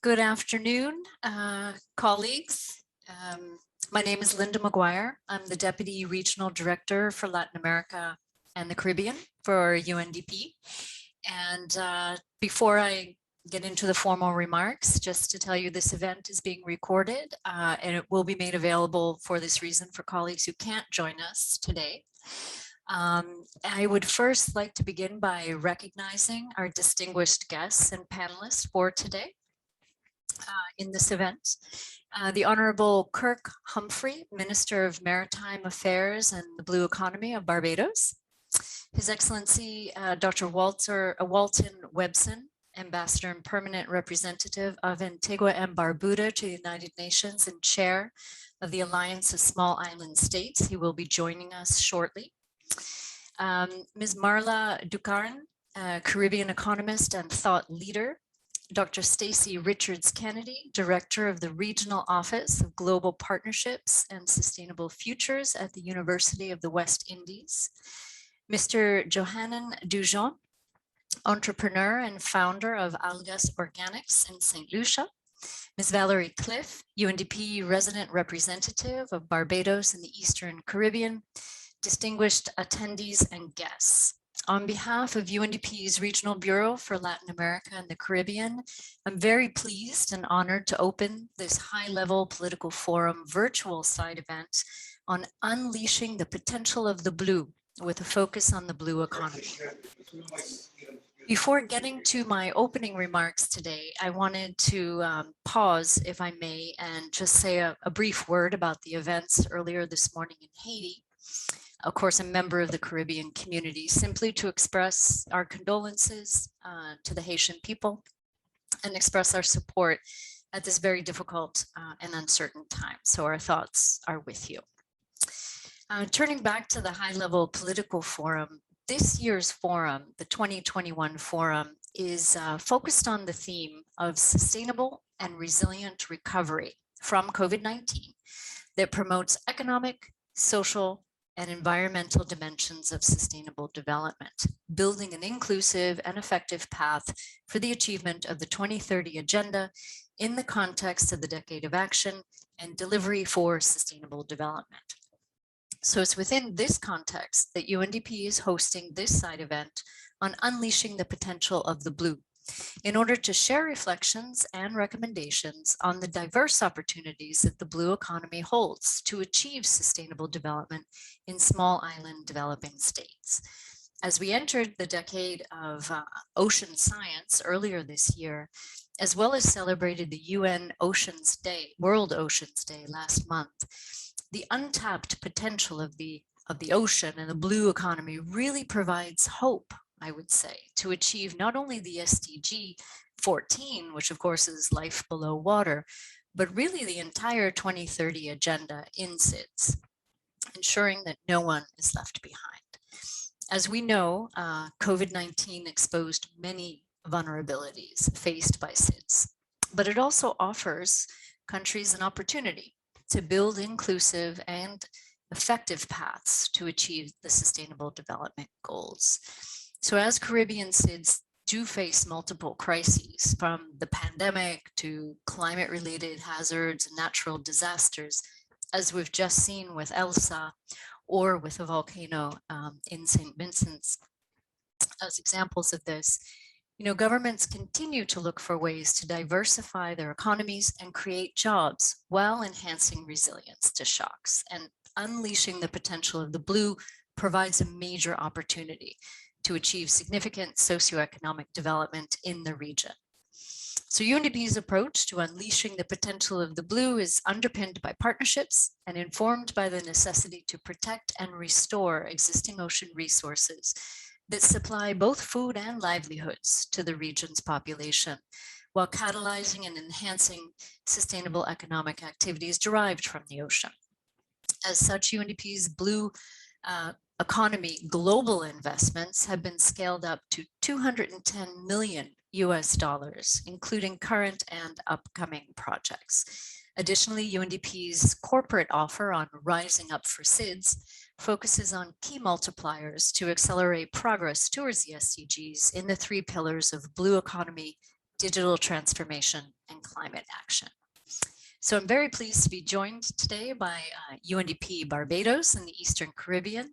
Good afternoon, colleagues. My name is Linda McGuire. I'm the Deputy Regional Director for Latin America and the Caribbean for UNDP. And before I get into the formal remarks, just to tell you this event is being recorded and it will be made available for this reason for colleagues who can't join us today. I would first like to begin by recognizing our distinguished guests and panelists for today. In this event, the Honourable Kirk Humphrey, Minister of Maritime Affairs and the Blue Economy of Barbados, His Excellency Dr. Walton Webson, Ambassador and Permanent Representative of Antigua and Barbuda to the United Nations and Chair of the Alliance of Small Island States. He will be joining us shortly. Ms. Marla Ducarin, Caribbean economist and thought leader. Dr. Stacy Richards-Kennedy, Director of the Regional Office of Global Partnerships and Sustainable Futures at the University of the West Indies. Mr. Johannan Dujon, entrepreneur and founder of Algas Organics in St. Lucia. Ms. Valerie Cliff, UNDP Resident Representative of Barbados in the Eastern Caribbean. Distinguished attendees and guests. On behalf of UNDP's Regional Bureau for Latin America and the Caribbean, I'm very pleased and honored to open this high-level political forum virtual side event on unleashing the potential of the blue with a focus on the blue economy. Before getting to my opening remarks today, I wanted to pause, if I may, and just say a brief word about the events earlier this morning in Haiti. Of course, a member of the Caribbean community, simply to express our condolences to the Haitian people and express our support at this very difficult and uncertain time. So our thoughts are with you. Turning back to the high-level political forum, this year's forum, the 2021 forum, is focused on the theme of sustainable and resilient recovery from COVID-19 that promotes economic, social, and environmental dimensions of sustainable development, building an inclusive and effective path for the achievement of the 2030 Agenda in the context of the Decade of Action and Delivery for Sustainable Development. So it's within this context that UNDP is hosting this side event on unleashing the potential of the blue, in order to share reflections and recommendations on the diverse opportunities that the blue economy holds to achieve sustainable development in small island developing states. As we entered the decade of ocean science earlier this year, as well as celebrated the UN Oceans Day, World Oceans Day last month, the untapped potential of the ocean and the blue economy really provides hope, I would say, to achieve not only the SDG 14, which of course is life below water, but really the entire 2030 agenda in SIDS, ensuring that no one is left behind. As we know, COVID-19 exposed many vulnerabilities faced by SIDS, but it also offers countries an opportunity to build inclusive and effective paths to achieve the sustainable development goals. So as Caribbean SIDS do face multiple crises, from the pandemic to climate-related hazards and natural disasters, as we've just seen with Elsa or with a volcano in St. Vincent's, as examples of this, governments continue to look for ways to diversify their economies and create jobs while enhancing resilience to shocks. And unleashing the potential of the blue provides a major opportunity to achieve significant socioeconomic development in the region. So UNDP's approach to unleashing the potential of the blue is underpinned by partnerships and informed by the necessity to protect and restore existing ocean resources that supply both food and livelihoods to the region's population, while catalyzing and enhancing sustainable economic activities derived from the ocean. As such, UNDP's blue economy global investments have been scaled up to $210 million, including current and upcoming projects. Additionally, UNDP's corporate offer on Rising Up for SIDS focuses on key multipliers to accelerate progress towards the SDGs in the 3 pillars of blue economy, digital transformation, and climate action. So I'm very pleased to be joined today by UNDP Barbados in the Eastern Caribbean.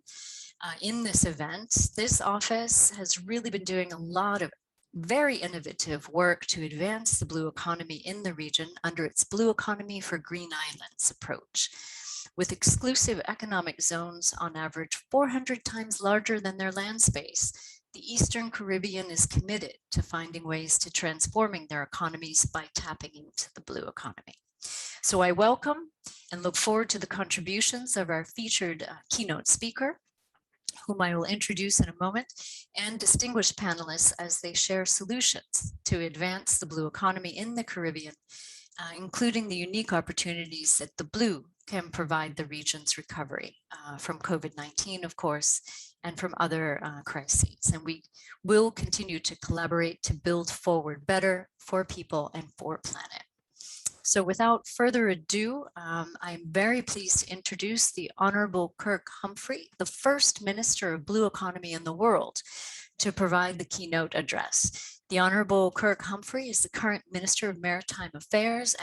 In this event, this office has really been doing a lot of very innovative work to advance the blue economy in the region under its Blue Economy for Green Islands approach. With exclusive economic zones on average 400 times larger than their land space, the Eastern Caribbean is committed to finding ways to transforming their economies by tapping into the blue economy. So I welcome and look forward to the contributions of our featured keynote speaker, whom I will introduce in a moment, and distinguished panelists as they share solutions to advance the blue economy in the Caribbean, including the unique opportunities that the blue can provide the region's recovery from COVID-19, of course, and from other crises. And we will continue to collaborate to build forward better for people and for planet. So without further ado, I'm very pleased to introduce the Honourable Kirk Humphrey, the first Minister of Blue Economy in the world, to provide the keynote address. The Honourable Kirk Humphrey is the current Minister of Maritime Affairs.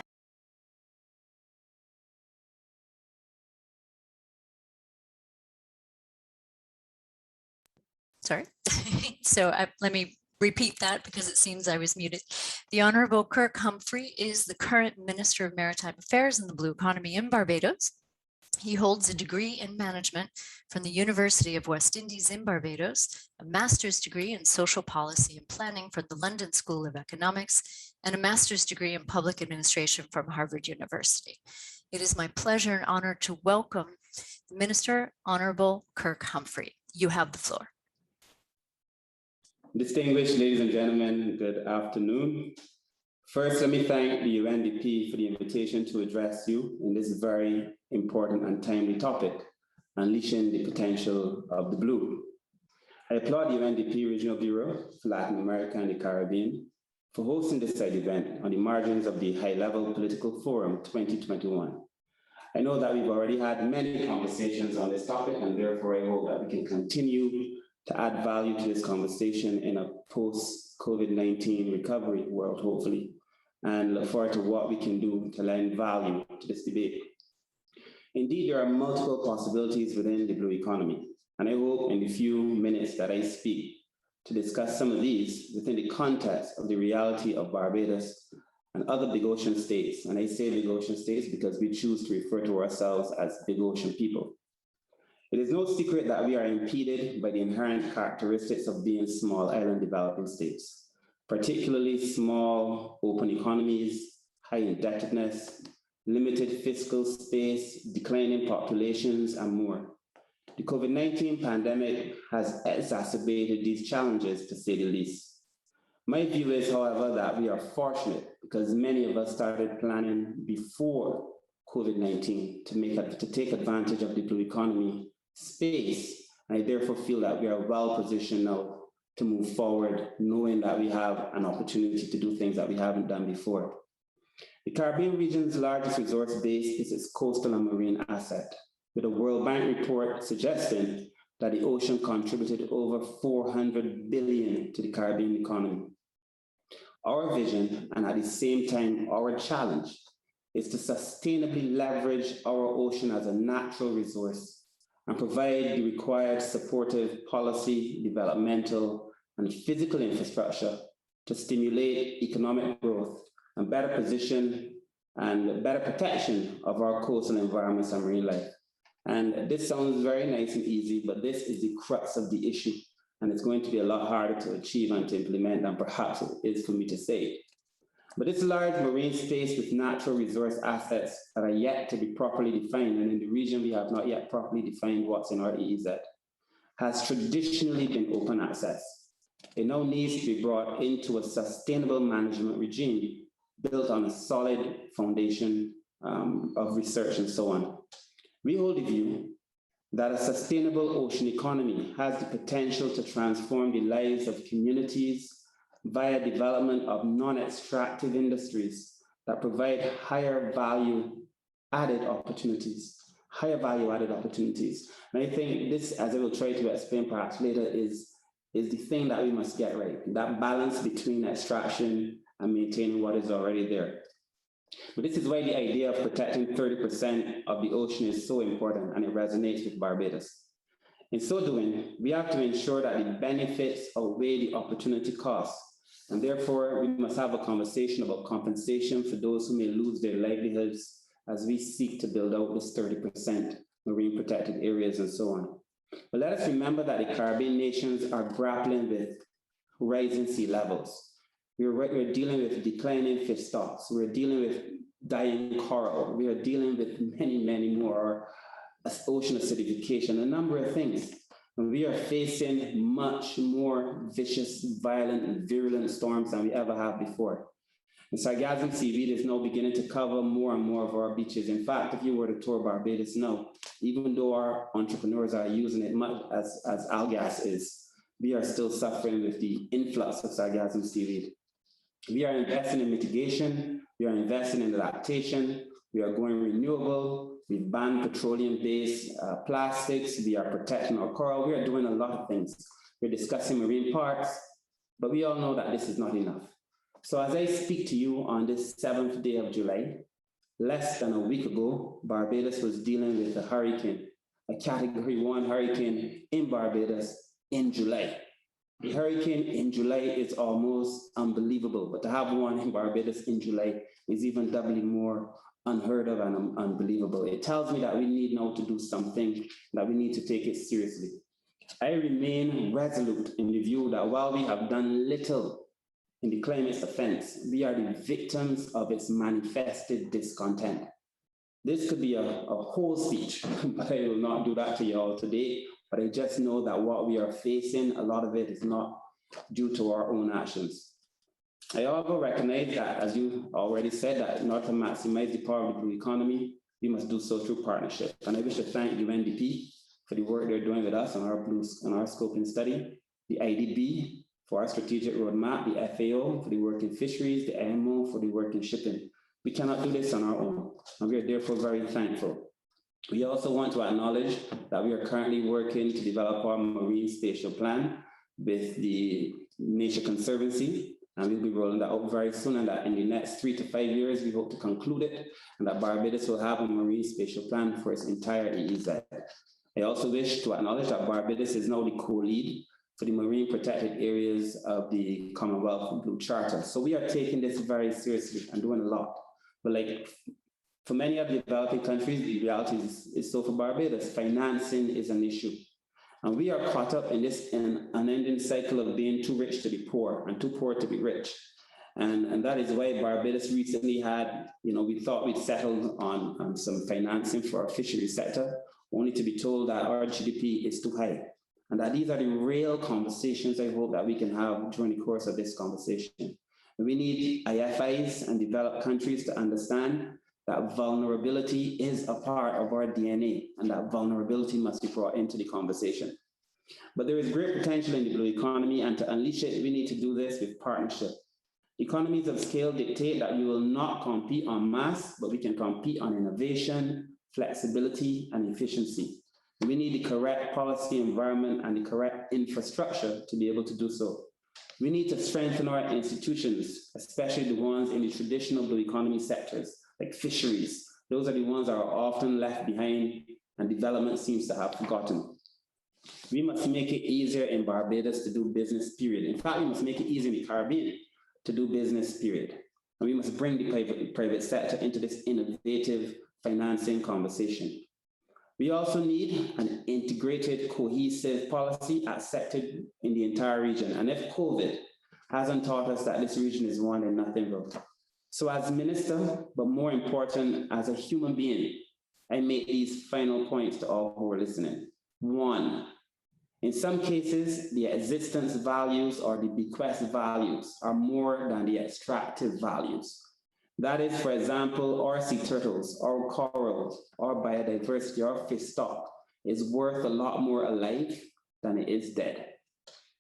Sorry. So let me repeat that because it seems I was muted. The Honourable Kirk Humphrey is the current Minister of Maritime Affairs and the Blue Economy in Barbados. He holds a degree in management from the University of West Indies in Barbados, a master's degree in social policy and planning from the London School of Economics, and a master's degree in public administration from Harvard University. It is my pleasure and honor to welcome the Minister, Honourable Kirk Humphrey. You have the floor. Distinguished ladies and gentlemen, good afternoon. First, let me thank the UNDP for the invitation to address you in this very important and timely topic, unleashing the potential of the blue. I applaud the UNDP Regional Bureau for Latin America and the Caribbean for hosting this side event on the margins of the High-Level Political Forum 2021. I know that we've already had many conversations on this topic, and therefore I hope that we can continue to add value to this conversation in a post-COVID-19 recovery world, hopefully, and look forward to what we can do to lend value to this debate. Indeed, there are multiple possibilities within the blue economy, and I hope in the few minutes that I speak to discuss some of these within the context of the reality of Barbados and other big ocean states. And I say big ocean states because we choose to refer to ourselves as big ocean people. It is no secret that we are impeded by the inherent characteristics of being small island developing states, particularly small open economies, high indebtedness, limited fiscal space, declining populations, and more. The COVID-19 pandemic has exacerbated these challenges, to say the least. My view is, however, that we are fortunate because many of us started planning before COVID-19 to take advantage of the blue economy space. I therefore feel that we are well positioned now to move forward, knowing that we have an opportunity to do things that we haven't done before. The Caribbean region's largest resource base is its coastal and marine asset, with a World Bank report suggesting that the ocean contributed over $400 billion to the Caribbean economy. Our vision, and at the same time our challenge, is to sustainably leverage our ocean as a natural resource and provide the required supportive policy, developmental, and physical infrastructure to stimulate economic growth and better position and better protection of our coastal environments and marine life. And this sounds very nice and easy, but this is the crux of the issue, and it's going to be a lot harder to achieve and to implement than perhaps it is for me to say. But this large marine space with natural resource assets that are yet to be properly defined, and in the region we have not yet properly defined what's in our EEZ, has traditionally been open access. It now needs to be brought into a sustainable management regime built on a solid foundation of research and so on. We hold the view that a sustainable ocean economy has the potential to transform the lives of communities via development of non-extractive industries that provide higher value added opportunities. And I think this, as I will try to explain perhaps later, is the thing that we must get right, that balance between extraction and maintaining what is already there. But this is why the idea of protecting 30% of the ocean is so important, and it resonates with Barbados. In so doing, we have to ensure that the benefits outweigh the opportunity costs, and therefore we must have a conversation about compensation for those who may lose their livelihoods as we seek to build out this 30% marine protected areas and so on. But let us remember that the Caribbean nations are grappling with rising sea levels. We're dealing with declining fish stocks. We're dealing with dying coral. We are dealing with many more ocean acidification, a number of things. And we are facing much more vicious, violent, and virulent storms than we ever have before. And sargassum seaweed is now beginning to cover more and more of our beaches. In fact, if you were to tour Barbados now, even though our entrepreneurs are using it much as algas is, we are still suffering with the influx of sargassum seaweed. We are investing in mitigation, we are investing in adaptation, we are going renewable, we've banned petroleum-based plastics, we are protecting our coral, we are doing a lot of things. We're discussing marine parks, but we all know that this is not enough. So as I speak to you on this 7th day of July, less than a week ago, Barbados was dealing with a hurricane, a Category 1 hurricane in Barbados in July. The hurricane in July is almost unbelievable, but to have one in Barbados in July is even doubly more unheard of and unbelievable. It tells me that we need now to do something, that we need to take it seriously. I remain resolute in the view that while we have done little in the climate's offense, we are the victims of its manifested discontent. This could be a whole speech, but I will not do that to you all today. But I just know that what we are facing, a lot of it is not due to our own actions. I also recognize that, as you already said, that in order to maximize the power of the blue economy, we must do so through partnership. And I wish to thank the UNDP for the work they're doing with us on our scoping study, the IDB for our strategic roadmap, the FAO for the work in fisheries, the IMO for the work in shipping. We cannot do this on our own, and we are therefore very thankful. We also want to acknowledge that we are currently working to develop our marine spatial plan with the Nature Conservancy, and we'll be rolling that out very soon, and that in the next 3 to 5 years, we hope to conclude it, and that Barbados will have a marine spatial plan for its entire EEZ. I also wish to acknowledge that Barbados is now the co-lead for the marine protected areas of the Commonwealth Blue Charter. So we are taking this very seriously and doing a lot. But like for many of the developing countries, the reality is so for Barbados, financing is an issue. And we are caught up in this unending cycle of being too rich to be poor and too poor to be rich. And that is why Barbados recently had, we thought we'd settled on some financing for our fisheries sector, only to be told that our GDP is too high. And that these are the real conversations I hope that we can have during the course of this conversation. We need IFIs and developed countries to understand that vulnerability is a part of our DNA, and that vulnerability must be brought into the conversation. But there is great potential in the blue economy, and to unleash it, we need to do this with partnership. Economies of scale dictate that we will not compete on mass, but we can compete on innovation, flexibility, and efficiency. We need the correct policy environment and the correct infrastructure to be able to do so. We need to strengthen our institutions, especially the ones in the traditional blue economy sectors, like fisheries. Those are the ones that are often left behind and development seems to have forgotten. We must make it easier in Barbados to do business, period. In fact, we must make it easier in the Caribbean to do business, period. And we must bring the private sector into this innovative financing conversation. We also need an integrated, cohesive policy accepted in the entire region. And if COVID hasn't taught us that this region is one and nothing wrong. So as minister, but more important, as a human being, I make these final points to all who are listening. 1, in some cases, the existence values or the bequest values are more than the extractive values. That is, for example, our sea turtles, our corals, our biodiversity, our fish stock is worth a lot more alive than it is dead.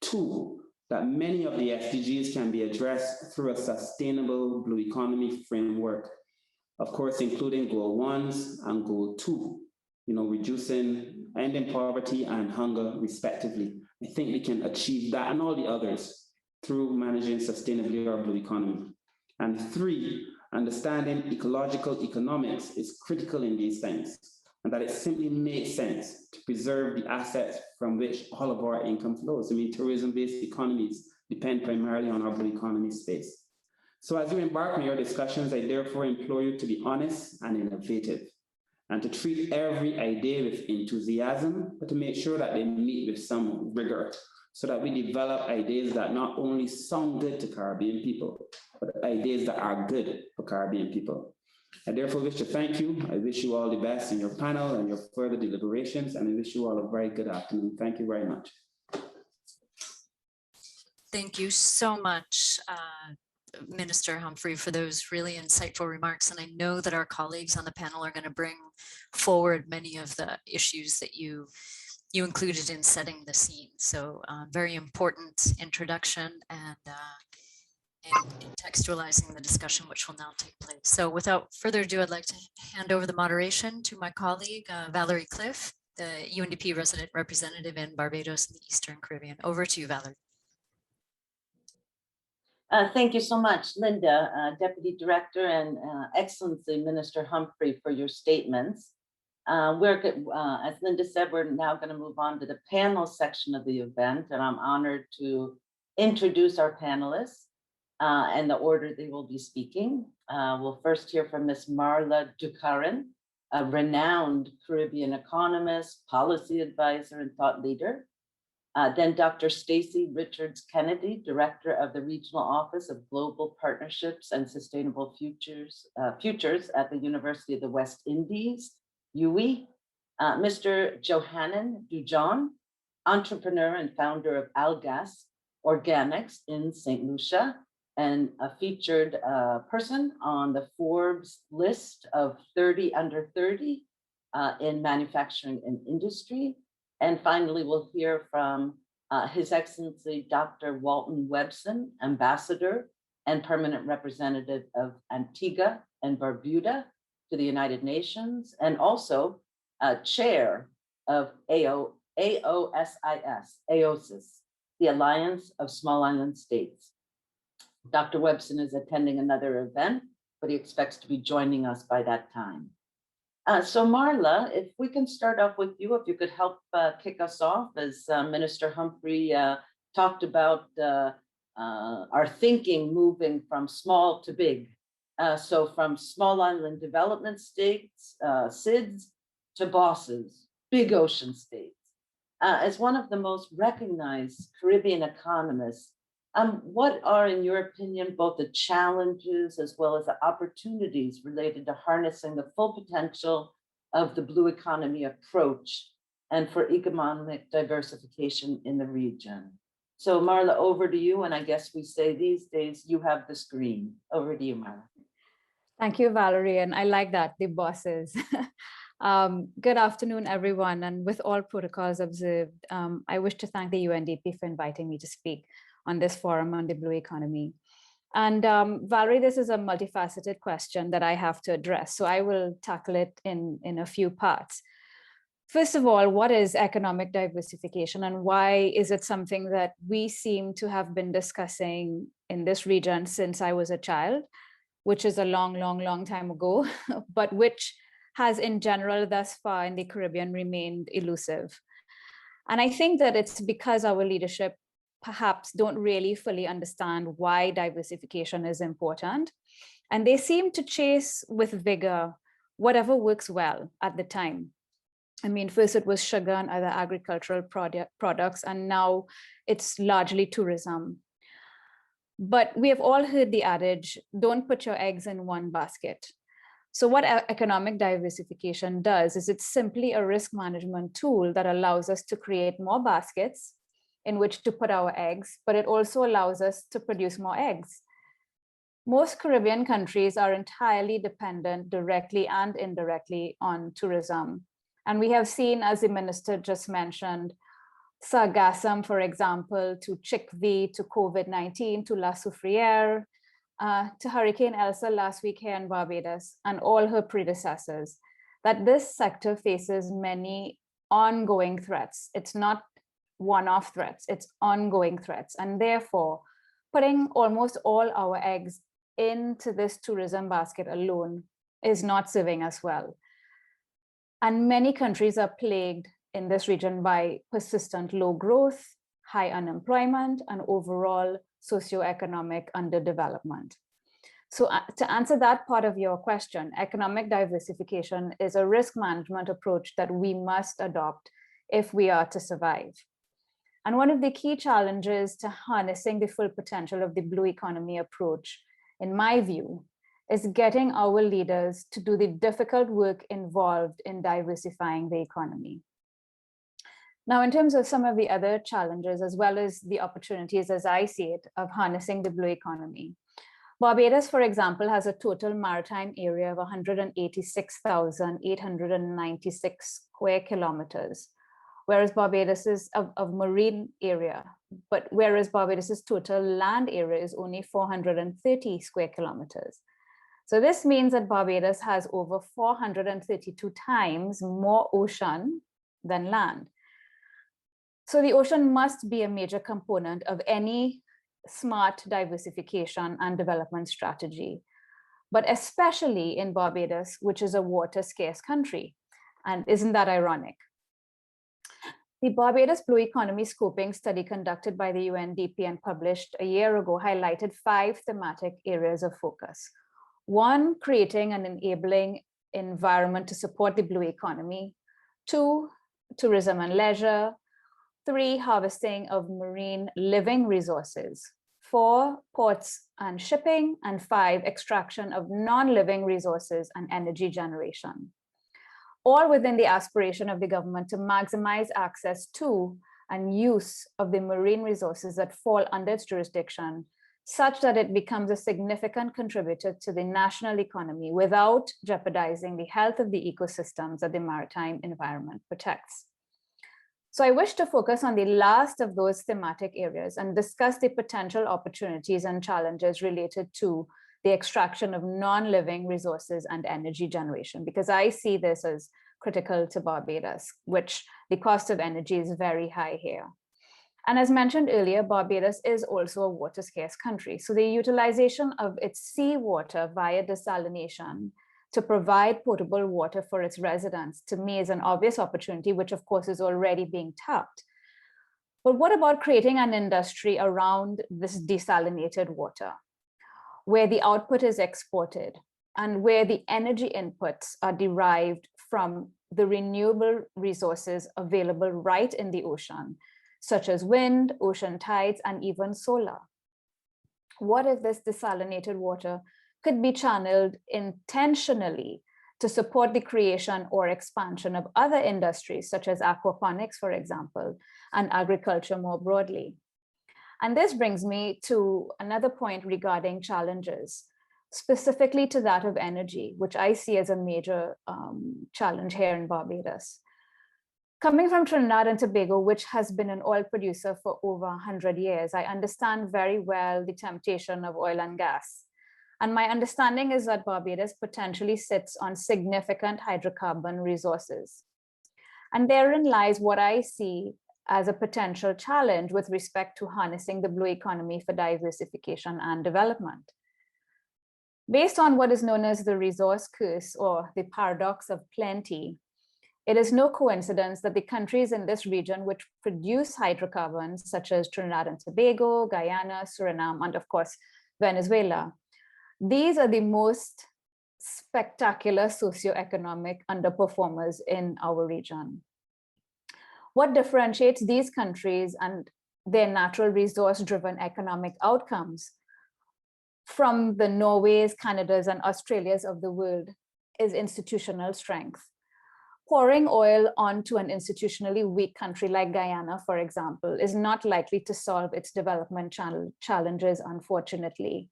2, that many of the SDGs can be addressed through a sustainable blue economy framework, of course, including Goal 1 and Goal 2, ending poverty and hunger respectively. I think we can achieve that and all the others through managing sustainably our blue economy. And 3, understanding ecological economics is critical in these times, and that it simply makes sense to preserve the assets from which all of our income flows. I mean, tourism-based economies depend primarily on our blue economy space. So as you embark on your discussions, I therefore implore you to be honest and innovative, and to treat every idea with enthusiasm, but to make sure that they meet with some rigor, so that we develop ideas that not only sound good to Caribbean people, but ideas that are good for Caribbean people. I therefore wish to thank you. I wish you all the best in your panel and your further deliberations, and I wish you all a very good afternoon. Thank you very much. Thank you so much, Minister Humphrey, for those really insightful remarks. And I know that our colleagues on the panel are going to bring forward many of the issues that you included in setting the scene. So very important introduction and contextualizing the discussion which will now take place. So without further ado, I'd like to hand over the moderation to my colleague, Valerie Cliff, the UNDP resident representative in Barbados and the Eastern Caribbean. Over to you, Valerie. Thank you so much, Linda, Deputy Director, and Excellency Minister Humphrey, for your statements. As Linda said, we're now going to move on to the panel section of the event, and I'm honored to introduce our panelists and the order they will be speaking. We'll first hear from Ms. Marla Dukaran, a renowned Caribbean economist, policy advisor, and thought leader. Then Dr. Stacy Richards Kennedy, Director of the Regional Office of Global Partnerships and Sustainable Futures at the University of the West Indies, UWI. Mr. Johannan Dujon, entrepreneur and founder of Algas Organics in St. Lucia, and a featured person on the Forbes list of 30 under 30 in manufacturing and industry. And finally, we'll hear from His Excellency Dr. Walton Webson, Ambassador and Permanent Representative of Antigua and Barbuda to the United Nations, and also Chair of AOSIS, the Alliance of Small Island States. Dr. Webson is attending another event, but he expects to be joining us by that time. So Marla, if we can start off with you, if you could help kick us off, as Minister Humphrey talked about our thinking moving from small to big. So from small island development states, SIDS, to bosses, big ocean states. As one of the most recognized Caribbean economists, what are, in your opinion, both the challenges as well as the opportunities related to harnessing the full potential of the blue economy approach and for economic diversification in the region? So Marla, over to you. And I guess we say these days, you have the screen. Over to you, Marla. Thank you, Valerie. And I like that, the bosses. Good afternoon, everyone. And with all protocols observed, I wish to thank the UNDP for inviting me to speak on this forum on the blue economy. And Valerie, this is a multifaceted question that I have to address. So I will tackle it in a few parts. First of all, what is economic diversification and why is it something that we seem to have been discussing in this region since I was a child, which is a long time ago, but which has in general thus far in the Caribbean remained elusive. And I think that it's because our leadership perhaps don't really fully understand why diversification is important. And they seem to chase with vigor whatever works well at the time. I mean, first it was sugar and other agricultural products, and now it's largely tourism. But we have all heard the adage, don't put your eggs in one basket. So what economic diversification does is it's simply a risk management tool that allows us to create more baskets in which to put our eggs, but it also allows us to produce more eggs. Most Caribbean countries are entirely dependent directly and indirectly on tourism. And we have seen, as the minister just mentioned, sargassum, for example, to chickpea, to COVID-19, to La Soufriere, to Hurricane Elsa last week here in Barbados, and all her predecessors, that this sector faces many ongoing threats. It's not one-off threats, it's ongoing threats. And therefore, putting almost all our eggs into this tourism basket alone is not serving us well. And many countries are plagued in this region by persistent low growth, high unemployment, and overall socioeconomic underdevelopment. So to answer that part of your question, economic diversification is a risk management approach that we must adopt if we are to survive. And one of the key challenges to harnessing the full potential of the blue economy approach, in my view, is getting our leaders to do the difficult work involved in diversifying the economy. Now, in terms of some of the other challenges, as well as the opportunities as I see it, of harnessing the blue economy, Barbados, for example, has a total maritime area of 186,896 square kilometers, whereas Barbados is of marine area, whereas Barbados's total land area is only 430 square kilometers. So this means that Barbados has over 432 times more ocean than land. So the ocean must be a major component of any smart diversification and development strategy, but especially in Barbados, which is a water scarce country. And isn't that ironic? The Barbados Blue Economy Scoping Study conducted by the UNDP and published a year ago highlighted 5 thematic areas of focus. 1, creating an enabling environment to support the blue economy. 2, tourism and leisure. 3, harvesting of marine living resources. 4, ports and shipping. And 5, extraction of non-living resources and energy generation. All within the aspiration of the government to maximize access to and use of the marine resources that fall under its jurisdiction, such that it becomes a significant contributor to the national economy without jeopardizing the health of the ecosystems that the maritime environment protects. So I wish to focus on the last of those thematic areas and discuss the potential opportunities and challenges related to the extraction of non-living resources and energy generation, because I see this as critical to Barbados, which the cost of energy is very high here. And as mentioned earlier, Barbados is also a water scarce country. So the utilization of its seawater via desalination to provide potable water for its residents, to me, is an obvious opportunity, which of course is already being tapped. But what about creating an industry around this desalinated water, where the output is exported and where the energy inputs are derived from the renewable resources available right in the ocean, such as wind, ocean tides, and even solar? What if this desalinated water could be channeled intentionally to support the creation or expansion of other industries, such as aquaponics, for example, and agriculture more broadly? And this brings me to another point regarding challenges, specifically to that of energy, which I see as a major challenge here in Barbados. Coming from Trinidad and Tobago, which has been an oil producer for over 100 years, I understand very well the temptation of oil and gas. And my understanding is that Barbados potentially sits on significant hydrocarbon resources. And therein lies what I see as a potential challenge with respect to harnessing the blue economy for diversification and development. Based on what is known as the resource curse, or the paradox of plenty, it is no coincidence that the countries in this region which produce hydrocarbons, such as Trinidad and Tobago, Guyana, Suriname, and of course, Venezuela, these are the most spectacular socioeconomic underperformers in our region. What differentiates these countries and their natural resource-driven economic outcomes from the Norways, Canadas, and Australias of the world is institutional strength. Pouring oil onto an institutionally weak country like Guyana, for example, is not likely to solve its development challenges, unfortunately.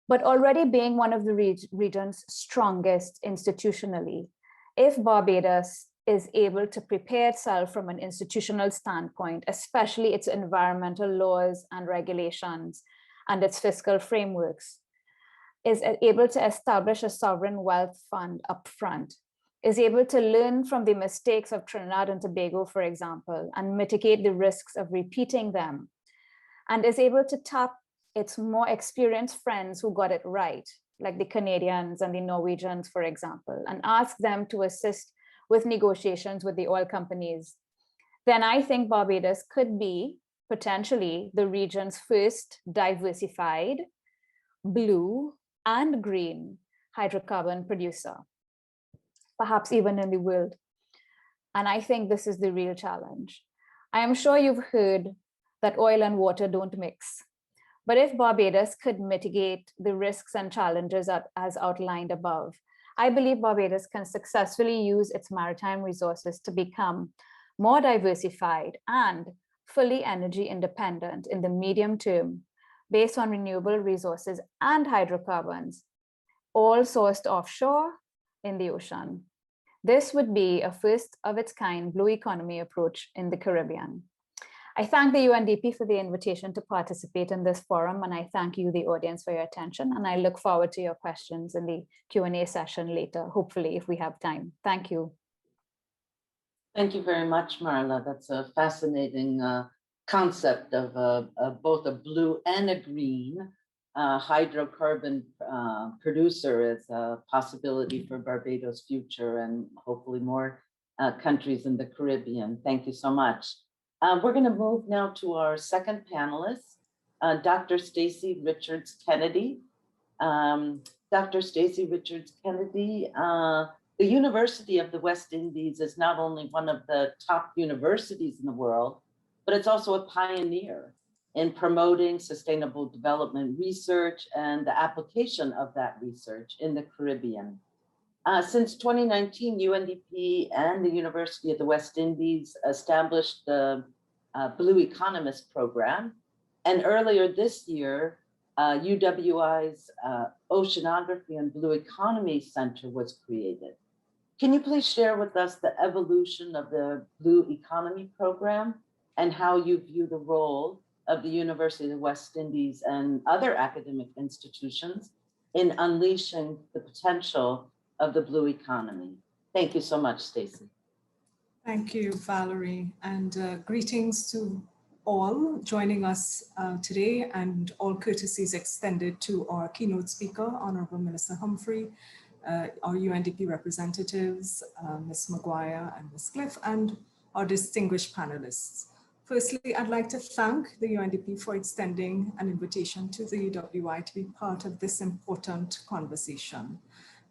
But already being one of the region's strongest institutionally, if Barbados is able to prepare itself from an institutional standpoint, especially its environmental laws and regulations and its fiscal frameworks, is able to establish a sovereign wealth fund upfront, is able to learn from the mistakes of Trinidad and Tobago, for example, and mitigate the risks of repeating them, and is able to tap its more experienced friends who got it right, like the Canadians and the Norwegians, for example, and ask them to assist with negotiations with the oil companies, then I think Barbados could be potentially the region's first diversified blue and green hydrocarbon producer, perhaps even in the world. And I think this is the real challenge. I am sure you've heard that oil and water don't mix. But if Barbados could mitigate the risks and challenges as outlined above, I believe Barbados can successfully use its maritime resources to become more diversified and fully energy independent in the medium term, based on renewable resources and hydrocarbons, all sourced offshore in the ocean. This would be a first of its kind blue economy approach in the Caribbean. I thank the UNDP for the invitation to participate in this forum, and I thank you, the audience, for your attention. And I look forward to your questions in the Q&A session later, hopefully, if we have time. Thank you. Thank you very much, Marla. That's a fascinating concept of both a blue and a green hydrocarbon producer as a possibility for Barbados' future and hopefully more countries in the Caribbean. Thank you so much. We're going to move now to our second panelist, Dr. Stacy Richards-Kennedy. Dr. Stacy Richards-Kennedy, the University of the West Indies is not only one of the top universities in the world, but it's also a pioneer in promoting sustainable development research and the application of that research in the Caribbean. Since 2019, UNDP and the University of the West Indies established the Blue Economist program. And earlier this year, UWI's Oceanography and Blue Economy Center was created. Can you please share with us the evolution of the Blue Economy program and how you view the role of the University of the West Indies and other academic institutions in unleashing the potential of the blue economy? Thank you so much, Stacy. Thank you, Valerie, and greetings to all joining us today, and all courtesies extended to our keynote speaker, Honourable Minister Humphrey, our UNDP representatives, Ms. Maguire and Ms. Cliff, and our distinguished panelists. Firstly, I'd like to thank the UNDP for extending an invitation to the UWI to be part of this important conversation.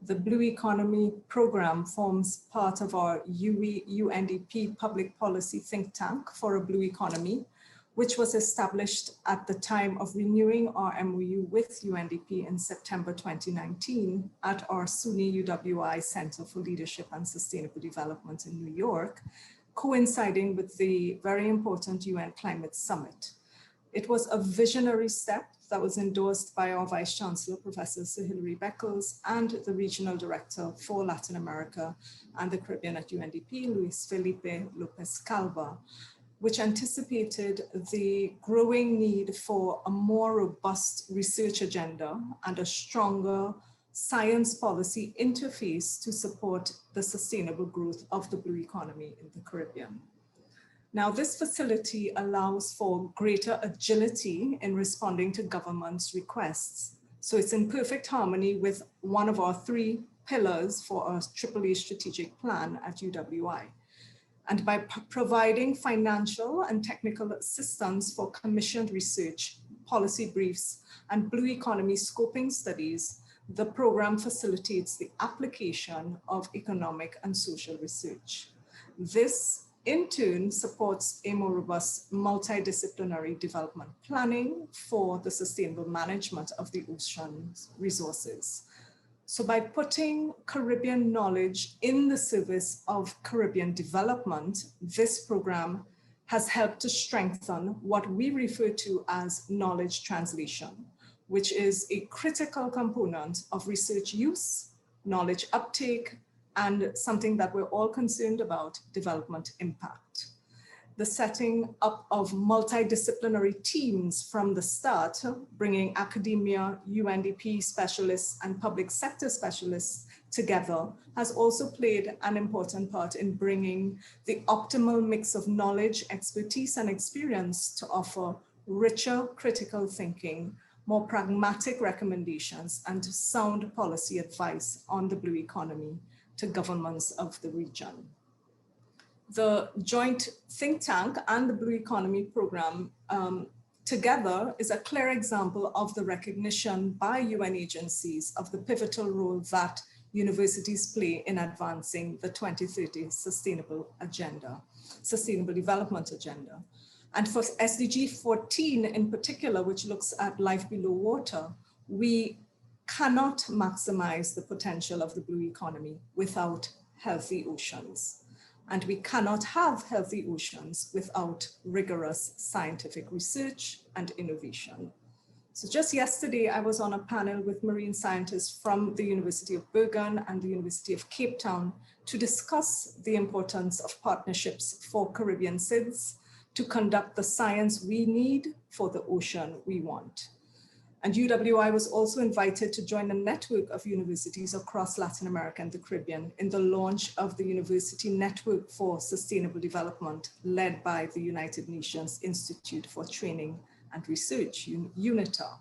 The Blue Economy program forms part of our UNDP public policy think tank for a blue economy, which was established at the time of renewing our MOU with UNDP in September 2019 at our SUNY UWI Center for Leadership and Sustainable Development in New York, coinciding with the very important UN Climate Summit. It was a visionary step that was endorsed by our Vice Chancellor, Professor Sir Hilary Beckles, and the Regional Director for Latin America and the Caribbean at UNDP, Luis Felipe Lopez Calva, which anticipated the growing need for a more robust research agenda and a stronger science policy interface to support the sustainable growth of the blue economy in the Caribbean. Now, this facility allows for greater agility in responding to government's requests. So it's in perfect harmony with one of our 3 pillars for our AAA strategic plan at UWI. And by providing financial and technical assistance for commissioned research, policy briefs, and blue economy scoping studies, the program facilitates the application of economic and social research. This, in turn, supports a more robust multidisciplinary development planning for the sustainable management of the ocean's resources. So by putting Caribbean knowledge in the service of Caribbean development, this program has helped to strengthen what we refer to as knowledge translation, which is a critical component of research use, knowledge uptake, and something that we're all concerned about, development impact. The setting up of multidisciplinary teams from the start, bringing academia, UNDP specialists, and public sector specialists together, has also played an important part in bringing the optimal mix of knowledge, expertise, and experience to offer richer critical thinking more pragmatic recommendations and sound policy advice on the blue economy to governments of the region. The joint think tank and the Blue Economy Program together is a clear example of the recognition by UN agencies of the pivotal role that universities play in advancing the 2030 Sustainable Development Agenda. And for SDG 14 in particular, which looks at life below water, we cannot maximize the potential of the blue economy without healthy oceans. And we cannot have healthy oceans without rigorous scientific research and innovation. So just yesterday, I was on a panel with marine scientists from the University of Bergen and the University of Cape Town to discuss the importance of partnerships for Caribbean SIDS to conduct the science we need for the ocean we want. And UWI was also invited to join a network of universities across Latin America and the Caribbean in the launch of the University Network for Sustainable Development, led by the United Nations Institute for Training and Research, UNITA.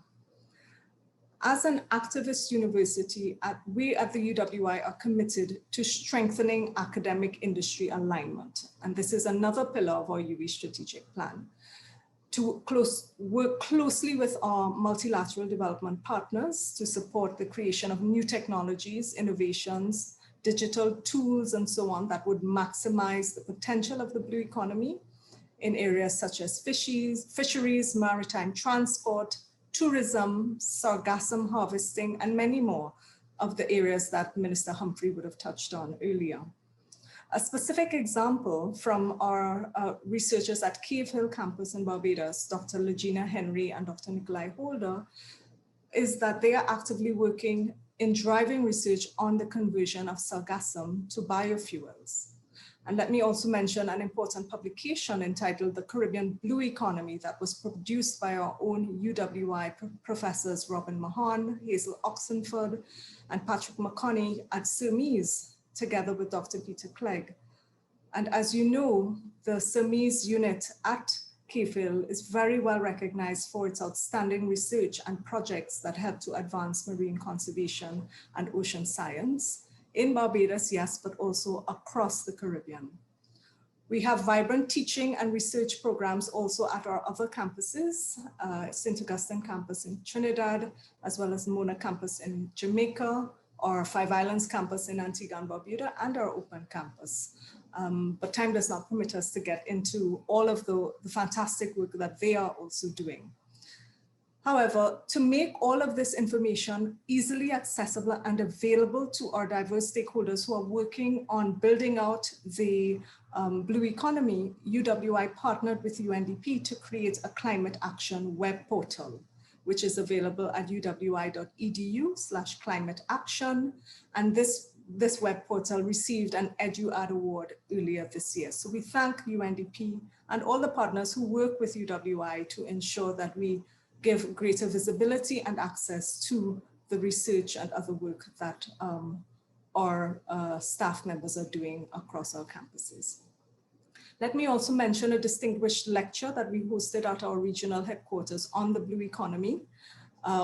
As an activist university, we at the UWI are committed to strengthening academic industry alignment. And this is another pillar of our UWI strategic plan. To work closely with our multilateral development partners to support the creation of new technologies, innovations, digital tools, and so on that would maximize the potential of the blue economy in areas such as fisheries, maritime transport, tourism, sargassum harvesting, and many more of the areas that Minister Humphrey would have touched on earlier. A specific example from our researchers at Cave Hill campus in Barbados, Dr. Legina Henry and Dr. Nikolai Holder, is that they are actively working in driving research on the conversion of sargassum to biofuels. And let me also mention an important publication entitled The Caribbean Blue Economy that was produced by our own UWI professors Robin Mahan, Hazel Oxenford, and Patrick McConney at Surmise, together with Dr. Peter Clegg. And as you know, the Surmise unit at Cave Hill is very well recognized for its outstanding research and projects that help to advance marine conservation and ocean science in Barbados, yes, but also across the Caribbean. We have vibrant teaching and research programs also at our other campuses, St. Augustine campus in Trinidad, as well as Mona campus in Jamaica, our Five Islands campus in Antigua and Barbuda, and our open campus. But time does not permit us to get into all of the fantastic work that they are also doing. However, to make all of this information easily accessible and available to our diverse stakeholders who are working on building out the blue economy, UWI partnered with UNDP to create a climate action web portal, which is available at uwi.edu/climateaction. And this web portal received an EduAd award earlier this year. So we thank UNDP and all the partners who work with UWI to ensure that we give greater visibility and access to the research and other work that our staff members are doing across our campuses. Let me also mention a distinguished lecture that we hosted at our regional headquarters on the blue economy,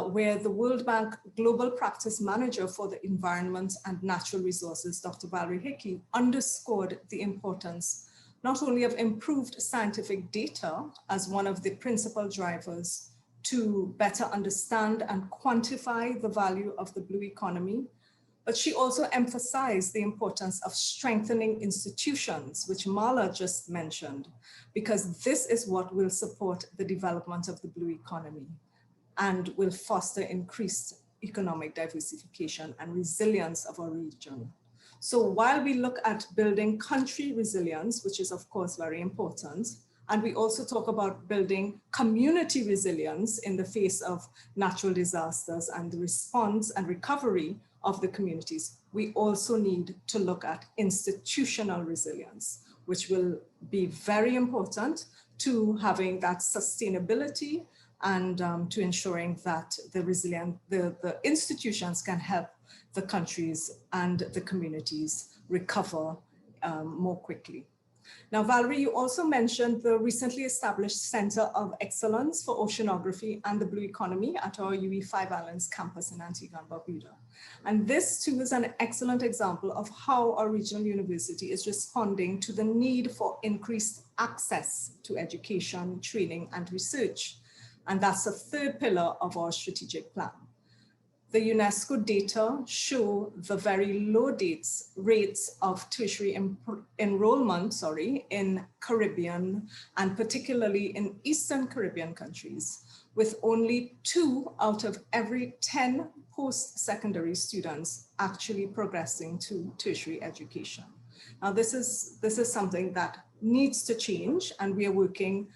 where the World Bank Global Practice Manager for the Environment and Natural Resources, Dr. Valerie Hickey, underscored the importance not only of improved scientific data as one of the principal drivers to better understand and quantify the value of the blue economy, but she also emphasized the importance of strengthening institutions, which Mala just mentioned, because this is what will support the development of the blue economy and will foster increased economic diversification and resilience of our region. So while we look at building country resilience, which is of course very important, and we also talk about building community resilience in the face of natural disasters and the response and recovery of the communities, we also need to look at institutional resilience, which will be very important to having that sustainability and to ensuring that the institutions can help the countries and the communities recover more quickly. Now, Valerie, you also mentioned the recently established Center of Excellence for Oceanography and the Blue Economy at our UE 5 Islands campus in Antigua and Barbuda. And this too is an excellent example of how our regional university is responding to the need for increased access to education, training, and research. And that's the third pillar of our strategic plan. The UNESCO data show the very low rates of tertiary enrollment, in Caribbean and particularly in Eastern Caribbean countries, with only 2 out of every 10 post-secondary students actually progressing to tertiary education. Now, this is something that needs to change, and we are working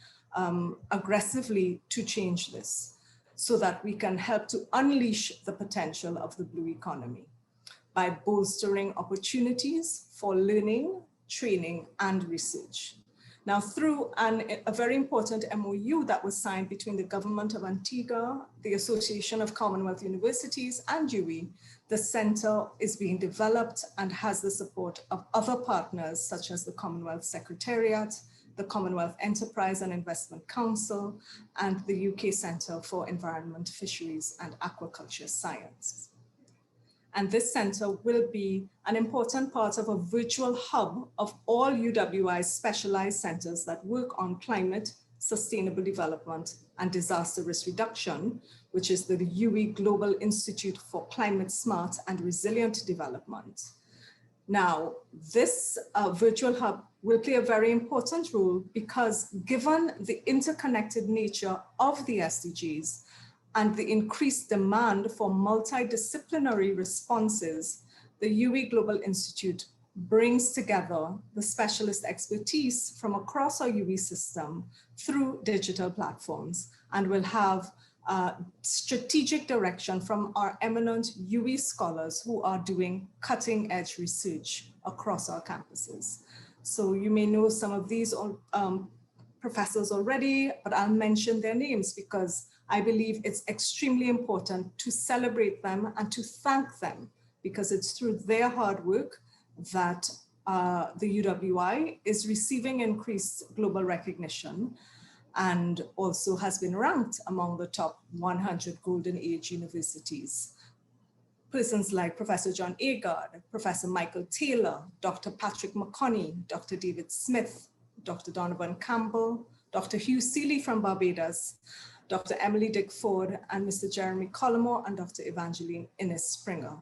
aggressively to change this, so that we can help to unleash the potential of the blue economy by bolstering opportunities for learning, training, and research. Now, through a very important MOU that was signed between the government of Antigua, the Association of Commonwealth Universities, and UE, the center is being developed and has the support of other partners such as the Commonwealth Secretariat, the Commonwealth Enterprise and Investment Council, and the UK Centre for Environment, Fisheries and Aquaculture Science. And this center will be an important part of a virtual hub of all UWI's specialized centers that work on climate, sustainable development, and disaster risk reduction, which is the UE Global Institute for Climate Smart and Resilient Development. Now, this virtual hub will play a very important role because given the interconnected nature of the SDGs and the increased demand for multidisciplinary responses, the UE Global Institute brings together the specialist expertise from across our UE system through digital platforms and will have strategic direction from our eminent UE scholars who are doing cutting edge research across our campuses. So you may know some of these professors already, but I'll mention their names because I believe it's extremely important to celebrate them and to thank them, because it's through their hard work that the UWI is receiving increased global recognition and also has been ranked among the top 100 Golden Age universities. Persons like Professor John Agard, Professor Michael Taylor, Dr. Patrick McConney, Dr. David Smith, Dr. Donovan Campbell, Dr. Hugh Seeley from Barbados, Dr. Emily Dickford, and Mr. Jeremy Collymore, and Dr. Evangeline Innes Springer.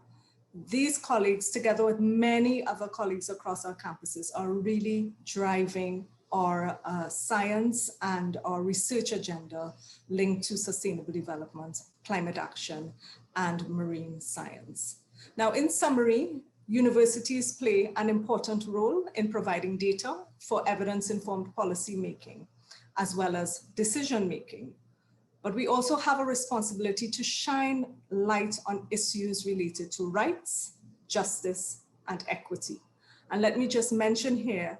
These colleagues, together with many other colleagues across our campuses, are really driving our science and our research agenda linked to sustainable development, climate action, and marine science. Now, in summary, universities play an important role in providing data for evidence-informed policy making, as well as decision making. But we also have a responsibility to shine light on issues related to rights, justice, and equity. And let me just mention here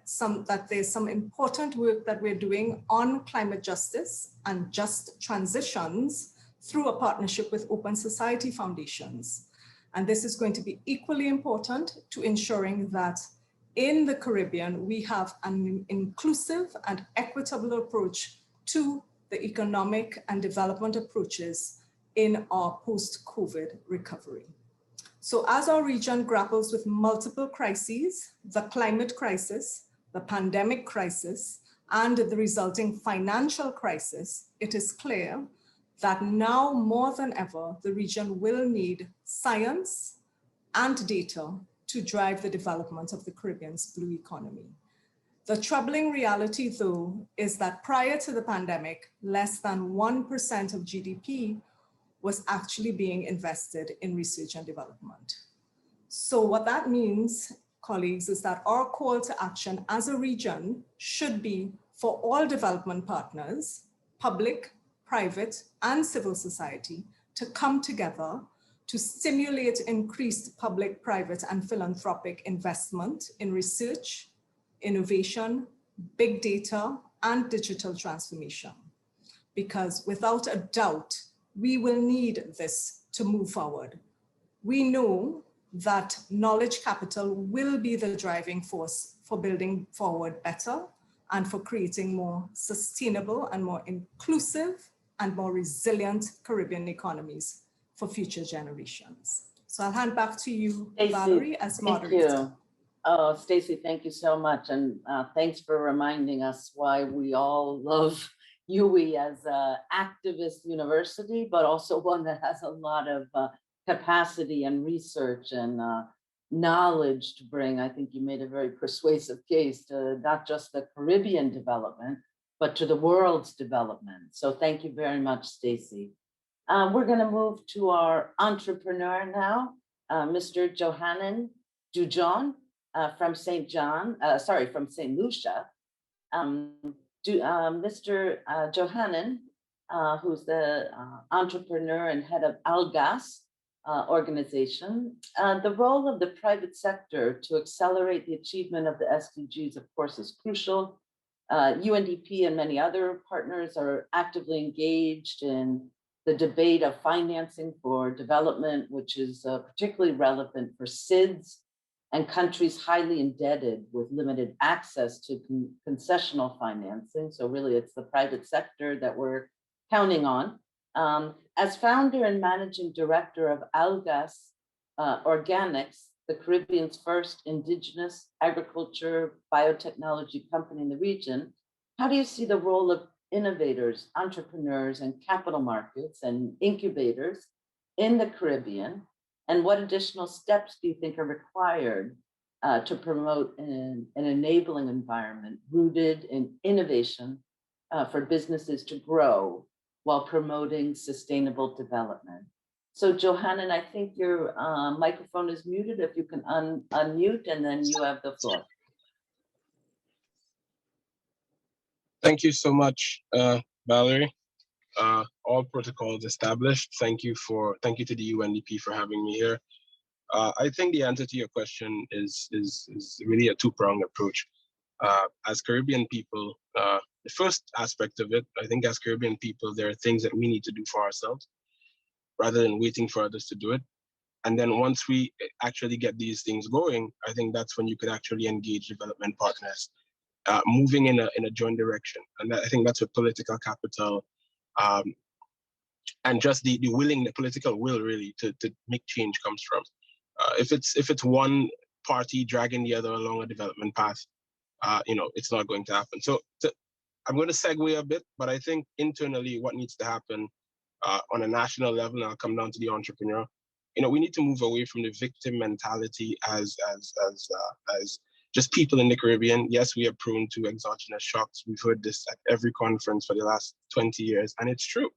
that there's some important work that we're doing on climate justice and just transitions through a partnership with Open Society Foundations. And this is going to be equally important to ensuring that in the Caribbean, we have an inclusive and equitable approach to the economic and development approaches in our post-COVID recovery. So as our region grapples with multiple crises, the climate crisis, the pandemic crisis, and the resulting financial crisis, it is clear that now more than ever, the region will need science and data to drive the development of the Caribbean's blue economy. The troubling reality, though, is that prior to the pandemic, less than 1% of GDP was actually being invested in research and development. So what that means, colleagues, is that our call to action as a region should be for all development partners, public, private, and civil society, to come together to stimulate increased public, private, and philanthropic investment in research, innovation, big data, and digital transformation. Because without a doubt, we will need this to move forward. We know that knowledge capital will be the driving force for building forward better and for creating more sustainable and more inclusive and more resilient Caribbean economies for future generations. So I'll hand back to you, Stacy, Valerie, as moderator. Thank you. Oh, Stacy, thank you so much. And thanks for reminding us why we all love UWI as an activist university, but also one that has a lot of capacity and research and knowledge to bring. I think you made a very persuasive case to not just the Caribbean development, but to the world's development. So thank you very much, Stacy. We're going to move to our entrepreneur now, Mr. Johannan Dujon from St. Lucia. Mr. Johannan, who's the entrepreneur and head of Algas organization. The role of the private sector to accelerate the achievement of the SDGs, of course, is crucial. UNDP and many other partners are actively engaged in the debate of financing for development, which is particularly relevant for SIDS and countries highly indebted with limited access to concessional financing. So really it's the private sector that we're counting on. As founder and managing director of Algas Organics, the Caribbean's first indigenous agriculture biotechnology company in the region, how do you see the role of innovators, entrepreneurs, and capital markets and incubators in the Caribbean? And what additional steps do you think are required to promote an enabling environment rooted in innovation for businesses to grow while promoting sustainable development? So Johannan, I think your microphone is muted. If you can unmute, and then you have the floor. Thank you so much, Valerie. All protocols established. Thank you to the UNDP for having me here. I think the answer to your question is really a two-pronged approach. As Caribbean people, the first aspect of it, I think as Caribbean people, there are things that we need to do for ourselves rather than waiting for others to do it. And then once we actually get these things going, I think that's when you could actually engage development partners, moving in a joint direction. And I think that's what political capital and just the political will really to make change comes from. If it's one party dragging the other along a development path, it's not going to happen. So I'm going to segue a bit, but I think internally what needs to happen on a national level, and I'll come down to the entrepreneur, we need to move away from the victim mentality as just people in the Caribbean. Yes, we are prone to exogenous shocks. We've heard this at every conference for the last 20 years, and it's true.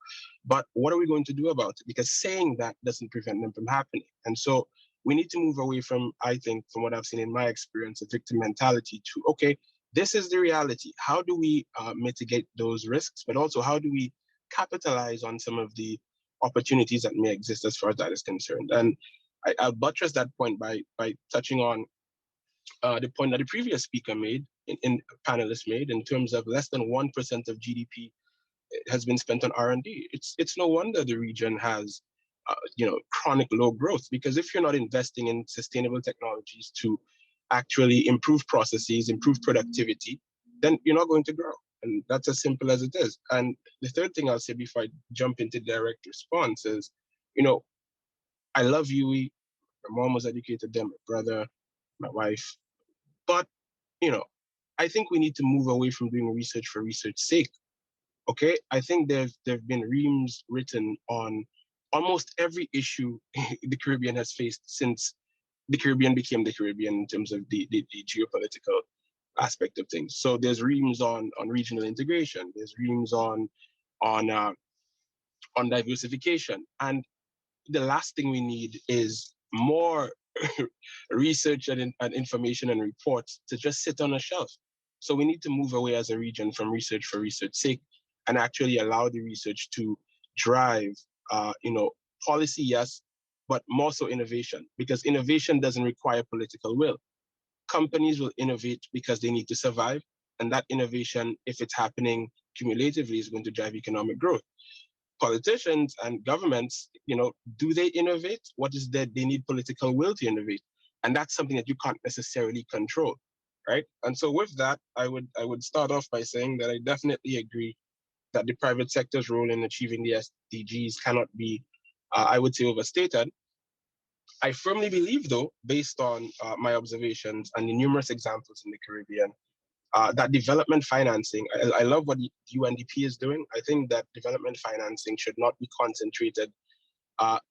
But what are we going to do about it? Because saying that doesn't prevent them from happening. And so we need to move away from, I think, from what I've seen in my experience, a victim mentality to, okay, this is the reality. How do we mitigate those risks? But also, how do we capitalize on some of the opportunities that may exist as far as that is concerned? And I'll buttress that point by touching on the point that the previous speaker made, in panelists made, in terms of less than 1% of GDP has been spent on R&D. It's no wonder the region has chronic low growth, because if you're not investing in sustainable technologies to actually improve processes, improve productivity, then you're not going to grow. And that's as simple as it is. And the third thing I'll say before I jump into direct response is, I love UWI. My mom was educated there, my brother, my wife. But, I think we need to move away from doing research for research's sake. Okay? I think there've been reams written on almost every issue the Caribbean has faced since the Caribbean became the Caribbean in terms of the geopolitical aspect of things. So there's reams on regional integration. There's reams on diversification. And the last thing we need is more research and information and reports to just sit on a shelf. So we need to move away as a region from research for research's sake and actually allow the research to drive, policy, yes, but more so innovation, because innovation doesn't require political will. Companies will innovate because they need to survive. And that innovation, if it's happening cumulatively, is going to drive economic growth. politicians and governments, do they innovate? What is that? They need political will to innovate. And that's something that you can't necessarily control, right? And so with that, I would start off by saying that I definitely agree that the private sector's role in achieving the SDGs cannot be, I would say, overstated. I firmly believe, though, based on my observations and the numerous examples in the Caribbean, that development financing, I love what the UNDP is doing. I think that development financing should not be concentrated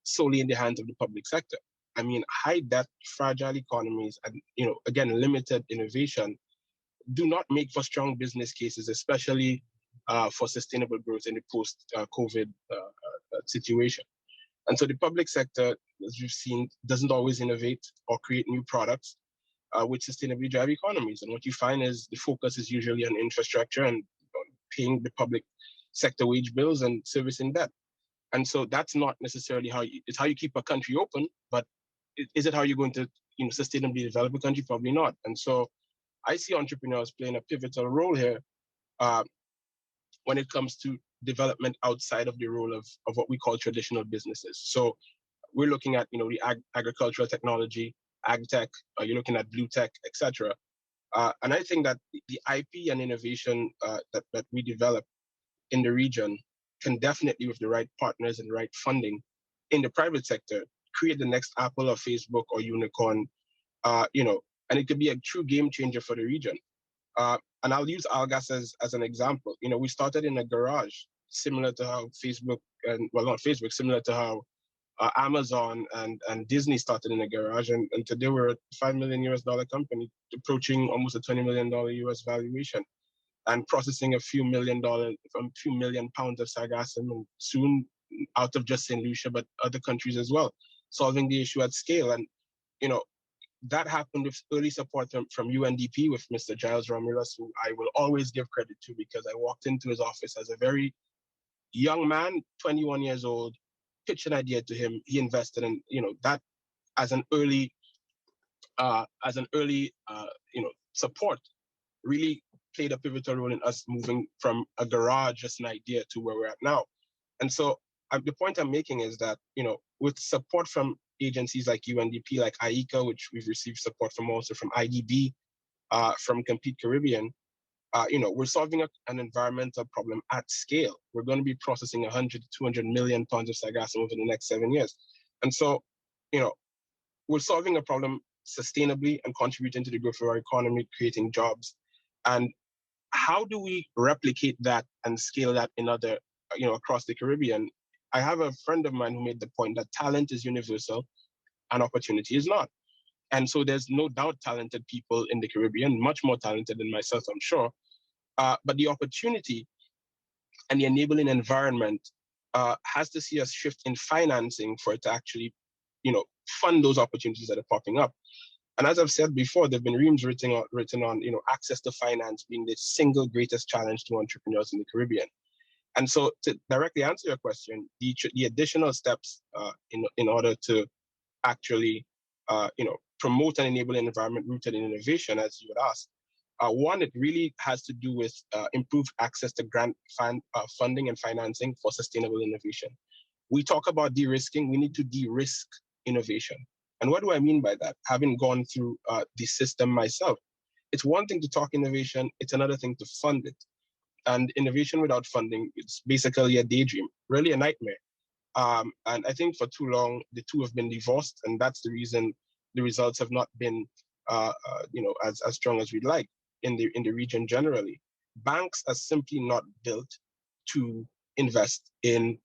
solely in the hands of the public sector. I mean, high debt, fragile economies, and again, limited innovation do not make for strong business cases, especially for sustainable growth in the post-COVID situation. And so the public sector, as we've seen, doesn't always innovate or create new products which sustainably drive economies. And what you find is the focus is usually on infrastructure and paying the public sector wage bills and servicing debt. And so that's not necessarily it's how you keep a country open, but is it how you're going to sustainably develop a country? Probably not. And so I see entrepreneurs playing a pivotal role here when it comes to development outside of the role of what we call traditional businesses. So we're looking at the agricultural technology, ag tech, you're looking at blue tech, etc. And I think that the IP and innovation that we develop in the region can definitely, with the right partners and the right funding in the private sector, create the next Apple or Facebook or unicorn, and it could be a true game changer for the region. And I'll use Algas as an example. We started in a garage, similar to how Facebook, similar to how Amazon and Disney started in a garage, and today we're a $5 million company, approaching almost a $20 million US valuation, and processing a few million pounds of sargassum, and soon out of just St. Lucia, but other countries as well, solving the issue at scale. And that happened with early support from UNDP with Mr. Giles Romulus, who I will always give credit to, because I walked into his office as a very young man, 21 years old, pitched an idea to him. He invested in that as an early support really played a pivotal role in us moving from a garage, just an idea, to where we're at now. And so the point I'm making is that with support from agencies like UNDP, like IECA, which we've received support from, also from IDB, from Compete Caribbean, we're solving an environmental problem at scale. We're going to be processing 100 to 200 million tons of sargassum over the next 7 years. And so, we're solving a problem sustainably and contributing to the growth of our economy, creating jobs. And how do we replicate that and scale that in other, across the Caribbean? I have a friend of mine who made the point that talent is universal and opportunity is not. And so there's no doubt talented people in the Caribbean, much more talented than myself, I'm sure. But the opportunity and the enabling environment has to see us shift in financing for it to actually, fund those opportunities that are popping up. And as I've said before, there've been reams written on, access to finance being the single greatest challenge to entrepreneurs in the Caribbean. And so, to directly answer your question, the additional steps in order to actually, promote and enable an environment rooted in innovation, as you would ask. One, it really has to do with improved access to grant funding and financing for sustainable innovation. We talk about de-risking. We need to de-risk innovation. And what do I mean by that? Having gone through the system myself, it's one thing to talk innovation, it's another thing to fund it. And innovation without funding, it's basically a daydream, really a nightmare. And I think for too long, the two have been divorced, and that's the reason the results have not been, as strong as we'd like in the region generally. Banks are simply not built to invest in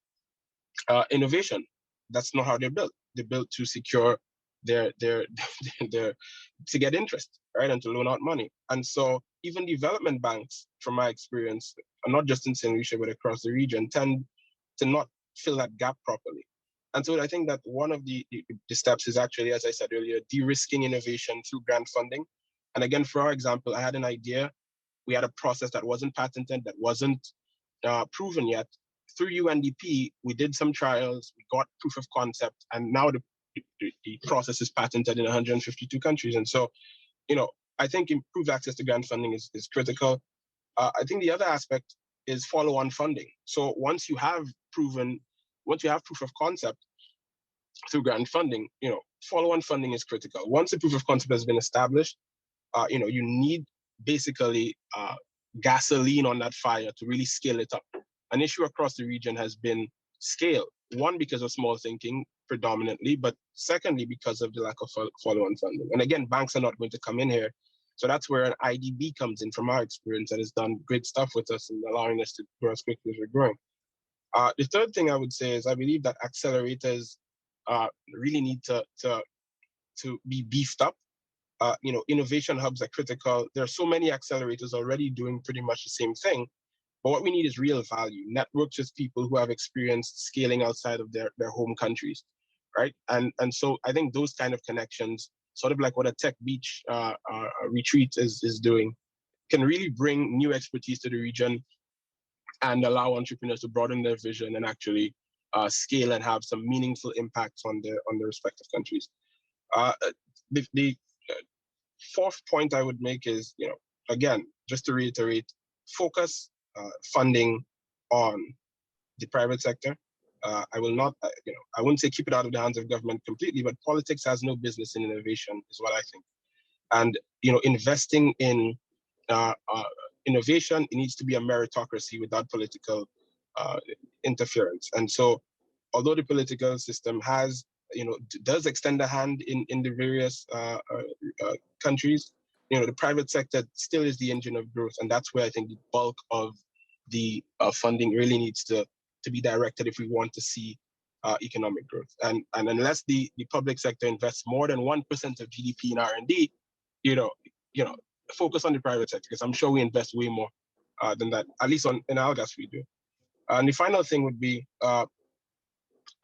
innovation. That's not how they're built. They're built to secure their to get interest, right, and to loan out money. And so even development banks, from my experience, not just in St. Lucia but across the region, tend to not fill that gap properly. And so I think that one of the steps is actually, as I said earlier, de-risking innovation through grant funding. And again, for our example, I had an idea. We had a process that wasn't patented, that wasn't proven yet. Through UNDP, we did some trials, we got proof of concept, and now the process is patented in 152 countries. And so, I think improved access to grant funding is critical. I think the other aspect is follow-on funding. So once you have once you have proof of concept through grant funding, follow-on funding is critical. Once the proof of concept has been established, you need basically gasoline on that fire to really scale it up. An issue across the region has been scale. One, because of small thinking predominantly, but secondly, because of the lack of follow-on funding. And again, banks are not going to come in here. So that's where an IDB comes in from our experience and has done great stuff with us and allowing us to grow as quickly as we're growing. The third thing I would say is I believe that accelerators really need to be beefed up. Innovation hubs are critical. There are so many accelerators already doing pretty much the same thing. But what we need is real value, networks with people who have experienced scaling outside of their home countries, right? And so I think those kind of connections, sort of like what a tech beach retreat is doing, can really bring new expertise to the region and allow entrepreneurs to broaden their vision and actually scale and have some meaningful impacts on their respective countries. The fourth point I would make is, again, just to reiterate, focus funding on the private sector. I will not, I wouldn't say keep it out of the hands of government completely, but politics has no business in innovation, is what I think. And investing in innovation, it needs to be a meritocracy without political interference. And so, although the political system has, does extend a hand in the various countries, the private sector still is the engine of growth, and that's where I think the bulk of the funding really needs to be directed if we want to see economic growth. And unless the public sector invests more than 1% of GDP in R&D, focus on the private sector, because I'm sure we invest way more than that, at least in Algas we do. And the final thing would be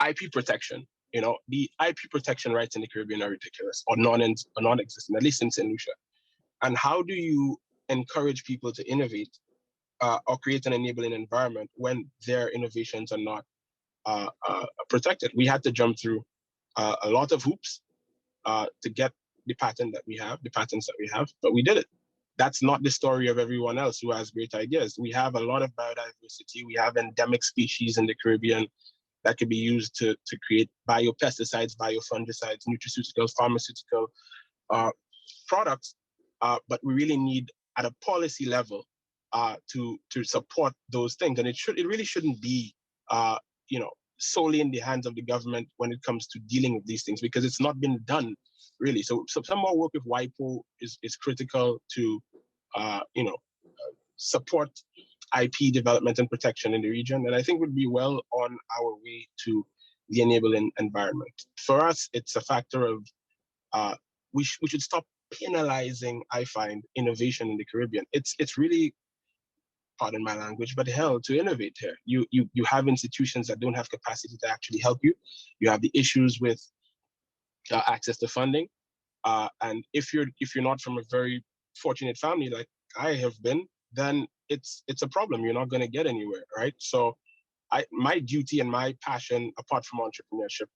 IP protection. The IP protection rights in the Caribbean are ridiculous or non-existent, at least in St. Lucia. And how do you encourage people to innovate or create an enabling environment when their innovations are not protected? We had to jump through a lot of hoops to get the patents that we have, but we did it. That's not the story of everyone else who has great ideas. We have a lot of biodiversity. We have endemic species in the Caribbean that could be used to create biopesticides, biofungicides, nutraceuticals, pharmaceutical products. But we really need, at a policy level, to support those things. And it really shouldn't be, solely in the hands of the government when it comes to dealing with these things, because it's not been done really. So some more work with WIPO is critical to, support IP development and protection in the region. And I think we'd be well on our way to the enabling environment. For us, it's a factor of we should stop penalizing, I find, innovation in the Caribbean. It's really, pardon my language, but hell to innovate here. You have institutions that don't have capacity to actually help you. You have the issues with access to funding. And if you're not from a very fortunate family like I have been, then it's a problem. You're not going to get anywhere, right? So my duty and my passion, apart from entrepreneurship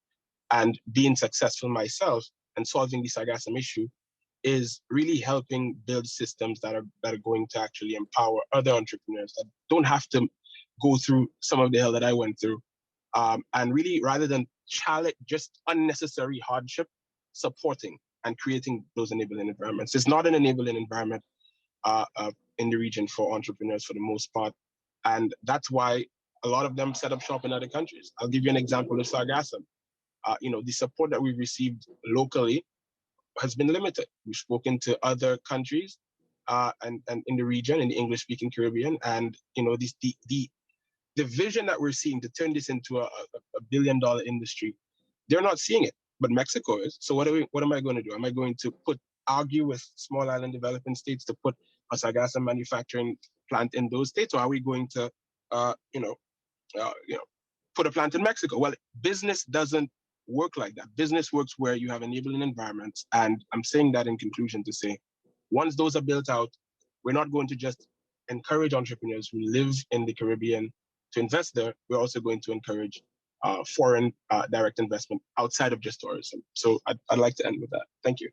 and being successful myself and solving the sargassum issue, is really helping build systems that are going to actually empower other entrepreneurs that don't have to go through some of the hell that I went through. And really, rather than challenge just unnecessary hardship, supporting and creating those enabling environments. It's not an enabling environment in the region for entrepreneurs for the most part. And that's why a lot of them set up shop in other countries. I'll give you an example of sargassum. The support that we've received locally has been limited. We've spoken to other countries and in the region, in the English-speaking Caribbean, and the vision that we're seeing to turn this into a $1 billion industry, they're not seeing it, but Mexico is. So what am I going to do? Am I going to argue with small island developing states to put a sargassum manufacturing plant in those states, or are we going to, put a plant in Mexico? Well, business doesn't work like that. Business works where you have enabling environments, and I'm saying that in conclusion to say, once those are built out, we're not going to just encourage entrepreneurs who live in the Caribbean to invest there. We're also going to encourage foreign direct investment outside of just tourism. So I'd like to end with that. Thank you.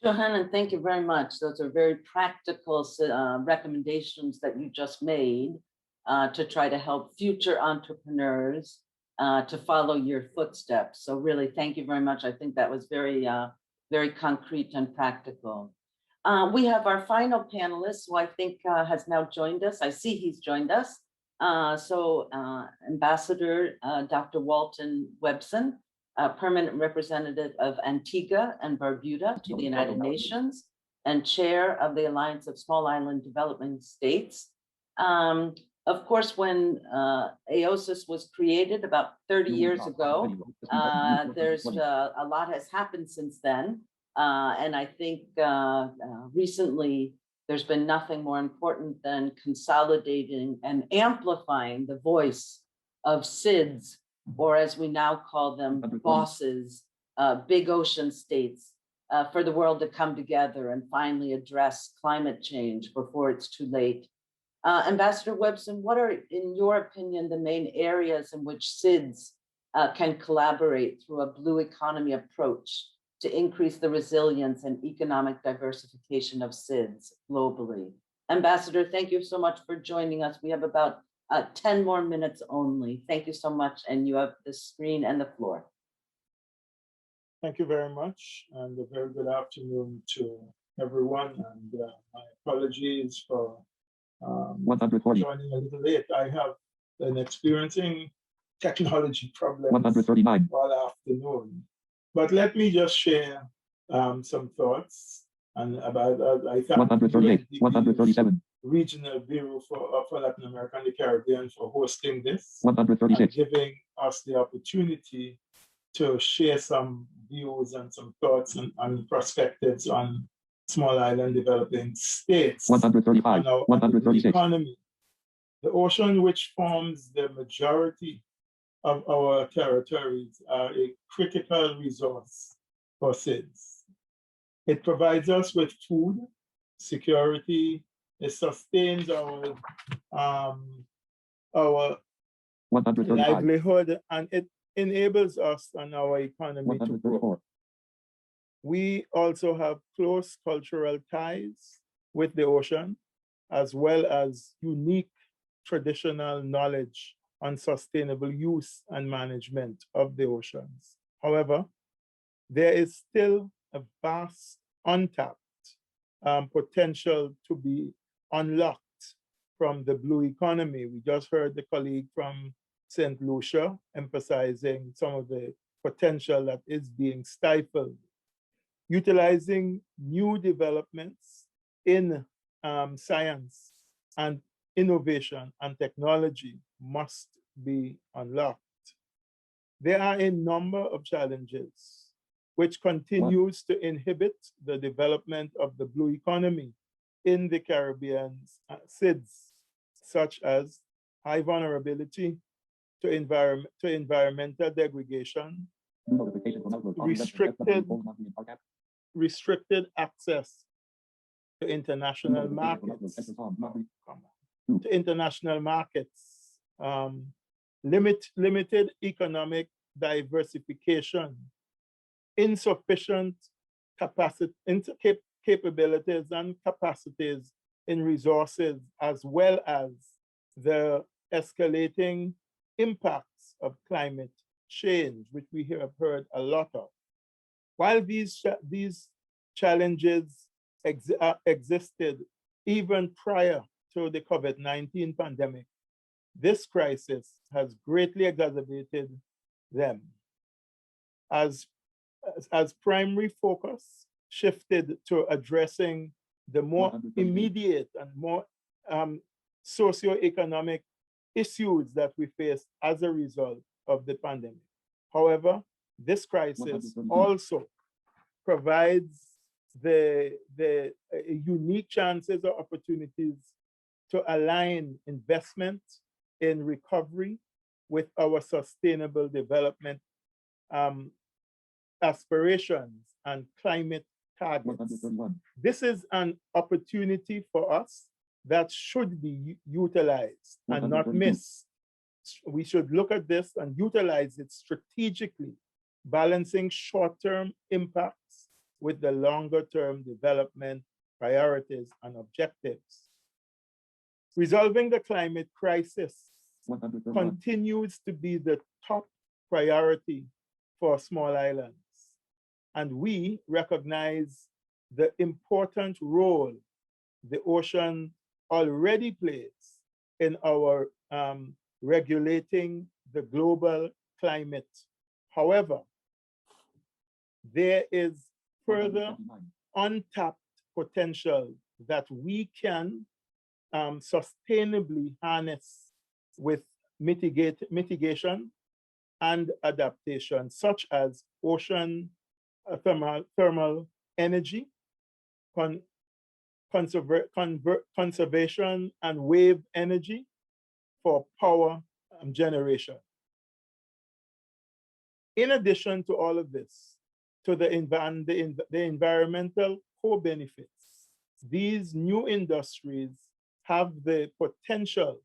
Johanna, thank you very much. Those are very practical recommendations that you just made. to try to help future entrepreneurs to follow your footsteps. So really, thank you very much. I think that was very, very concrete and practical. We have our final panelist, who I think has now joined us. I see he's joined us. Ambassador Dr. Walton Webson, permanent representative of Antigua and Barbuda to the United Nations and chair of the Alliance of Small Island Developing States. Of course, when AOSIS was created about 30 years ago, there's a lot has happened since then. And I think recently there's been nothing more important than consolidating and amplifying the voice of SIDS, or as we now call them, bosses, big ocean states, for the world to come together and finally address climate change before it's too late. Ambassador Webson, what are, in your opinion, the main areas in which SIDS can collaborate through a blue economy approach to increase the resilience and economic diversification of SIDS globally? Ambassador, thank you so much for joining us. We have about 10 more minutes only. Thank you so much, and you have the screen and the floor. Thank you very much, and a very good afternoon to everyone. And my apologies for joining a little late. I have been experiencing technology problems all afternoon. But let me just share some thoughts and about I thank the Regional Bureau for Latin America and the Caribbean for hosting this and giving us the opportunity to share some views and some thoughts and perspectives on small island developing states and our economy. The ocean, which forms the majority of our territories, are a critical resource for SIDS. It provides us with food, security, it sustains our livelihood, and it enables us and our economy to grow. We also have close cultural ties with the ocean, as well as unique traditional knowledge on sustainable use and management of the oceans. However, there is still a vast untapped potential to be unlocked from the blue economy. We just heard the colleague from St. Lucia emphasizing some of the potential that is being stifled. Utilizing new developments in science and innovation and technology must be unlocked. There are a number of challenges which continues to inhibit the development of the blue economy in the Caribbean SIDS, such as high vulnerability to environmental degradation, restricted access to international markets, limited economic diversification, insufficient capabilities and capacities in resources, as well as the escalating impacts of climate change, which we have heard a lot of. While these challenges existed even prior to the COVID-19 pandemic, this crisis has greatly exacerbated them. As primary focus shifted to addressing the more immediate and more socioeconomic issues that we face as a result of the pandemic. However, this crisis also provides the unique chances or opportunities to align investment in recovery with our sustainable development aspirations and climate targets. This is an opportunity for us that should be utilized and not missed. We should look at this and utilize it strategically, balancing short-term impacts with the longer-term development priorities and objectives. Resolving the climate crisis continues to be the top priority for small islands. And we recognize the important role the ocean already plays in our regulating the global climate. However, there is further untapped potential that we can sustainably harness with mitigation and adaptation, such as ocean thermal energy, conservation and wave energy for power generation. In addition to all of this, to the environmental co-benefits, these new industries have the potential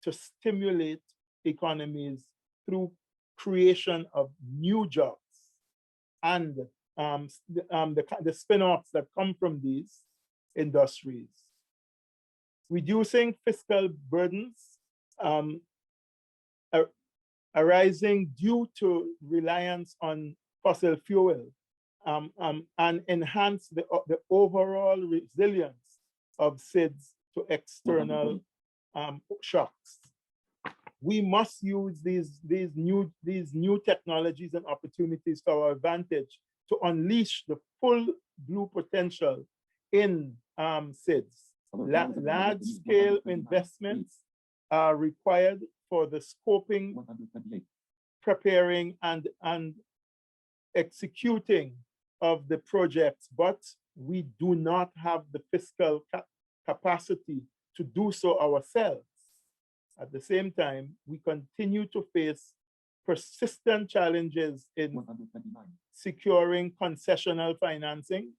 to stimulate economies through creation of new jobs and the spin-offs that come from these industries. Reducing fiscal burdens arising due to reliance on fossil fuel and enhance the overall resilience of SIDS to external shocks. We must use these new technologies and opportunities to our advantage to unleash the full blue potential in SIDS. Large-scale investments are required for the scoping, preparing, and executing of the projects, but we do not have the fiscal capacity to do so ourselves. At the same time, we continue to face persistent challenges in securing concessional financing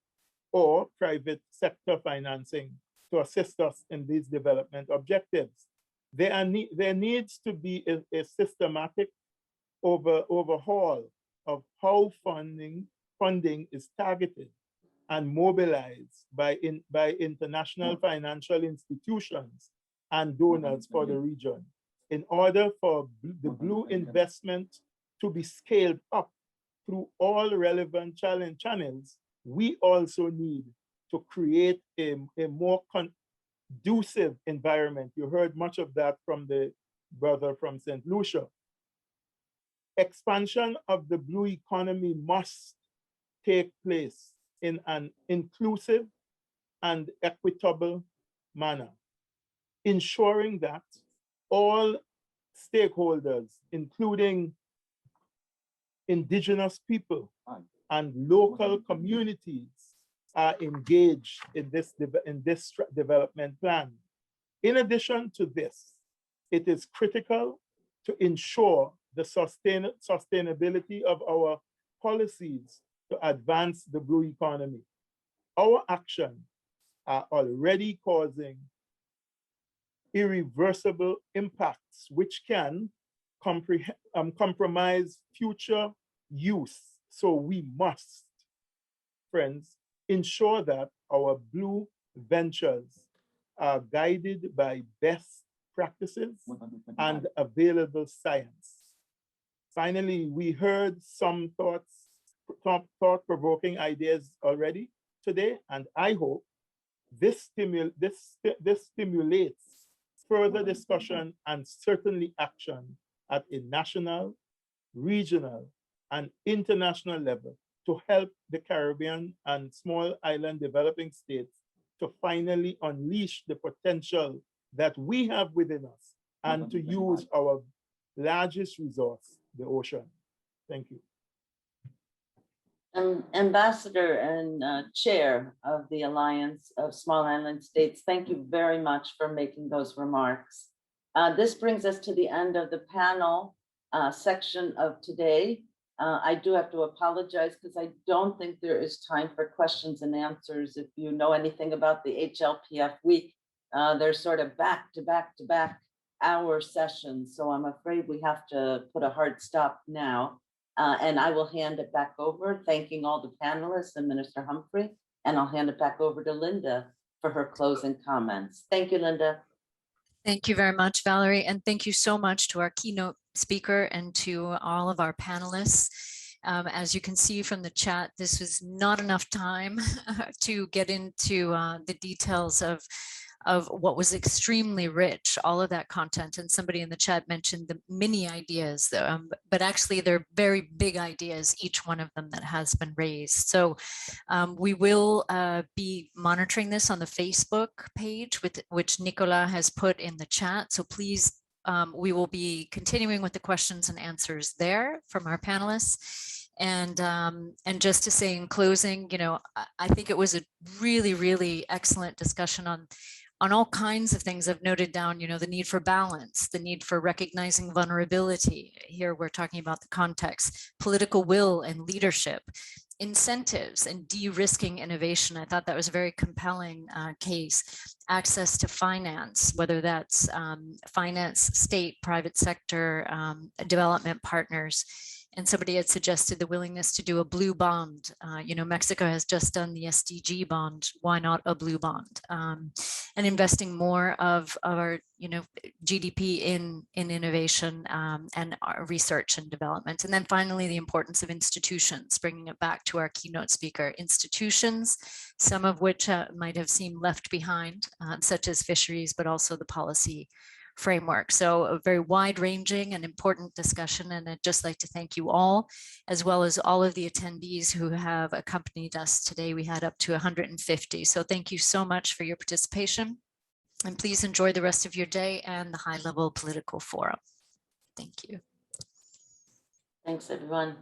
or private sector financing to assist us in these development objectives. There needs to be a systematic overhaul of how funding is targeted and mobilized by international financial institutions and donors for the region. In order for the blue investment to be scaled up through all relevant channels, we also need to create a more conducive environment. You heard much of that from the brother from St. Lucia. Expansion of the blue economy must take place in an inclusive and equitable manner, ensuring that all stakeholders, including indigenous people and local communities, are engaged in this development plan. In addition to this, it is critical to ensure the sustainability of our policies to advance the blue economy. Our actions are already causing irreversible impacts which can compromise future use. So we must, friends, ensure that our blue ventures are guided by best practices and available science. Finally, we heard some thought-provoking ideas already today, and I hope this stimulates further discussion and certainly action at a national, regional, and international level to help the Caribbean and small island developing states to finally unleash the potential that we have within us and to use our largest resource, the ocean. Thank you. Ambassador and Chair of the Alliance of Small Island States, thank you very much for making those remarks. This brings us to the end of the panel section of today. I do have to apologize because I don't think there is time for questions and answers. If you know anything about the HLPF week, they're sort of back-to-back hour sessions. So I'm afraid we have to put a hard stop now. And I will hand it back over, thanking all the panelists and Minister Humphrey, and I'll hand it back over to Linda for her closing comments. Thank you, Linda. Thank you very much, Valerie. And thank you so much to our keynote speaker and to all of our panelists. As you can see from the chat, this was not enough time to get into the details of what was extremely rich, all of that content. And somebody in the chat mentioned the mini ideas, but actually they're very big ideas, each one of them that has been raised. So we will be monitoring this on the Facebook page, which Nicola has put in the chat. So please, we will be continuing with the questions and answers there from our panelists. And just to say in closing, you know, I think it was a really, really excellent discussion on all kinds of things. I've noted down, you know, the need for balance, the need for recognizing vulnerability. Here we're talking about the context, political will and leadership, incentives and de-risking innovation. I thought that was a very compelling case. Access to finance, whether that's finance, state, private sector, development partners. And somebody had suggested the willingness to do a blue bond. You know, Mexico has just done the SDG bond. Why not a blue bond? And investing more of our, you know, GDP in innovation and our research and development. And then finally, the importance of institutions, bringing it back to our keynote speaker, institutions, some of which might have seemed left behind, such as fisheries, but also the policy framework. So a very wide-ranging and important discussion, and I'd just like to thank you all, as well as all of the attendees who have accompanied us today. We had up to 150. So thank you so much for your participation, and please enjoy the rest of your day and the high-level political forum. Thank you. Thanks, everyone.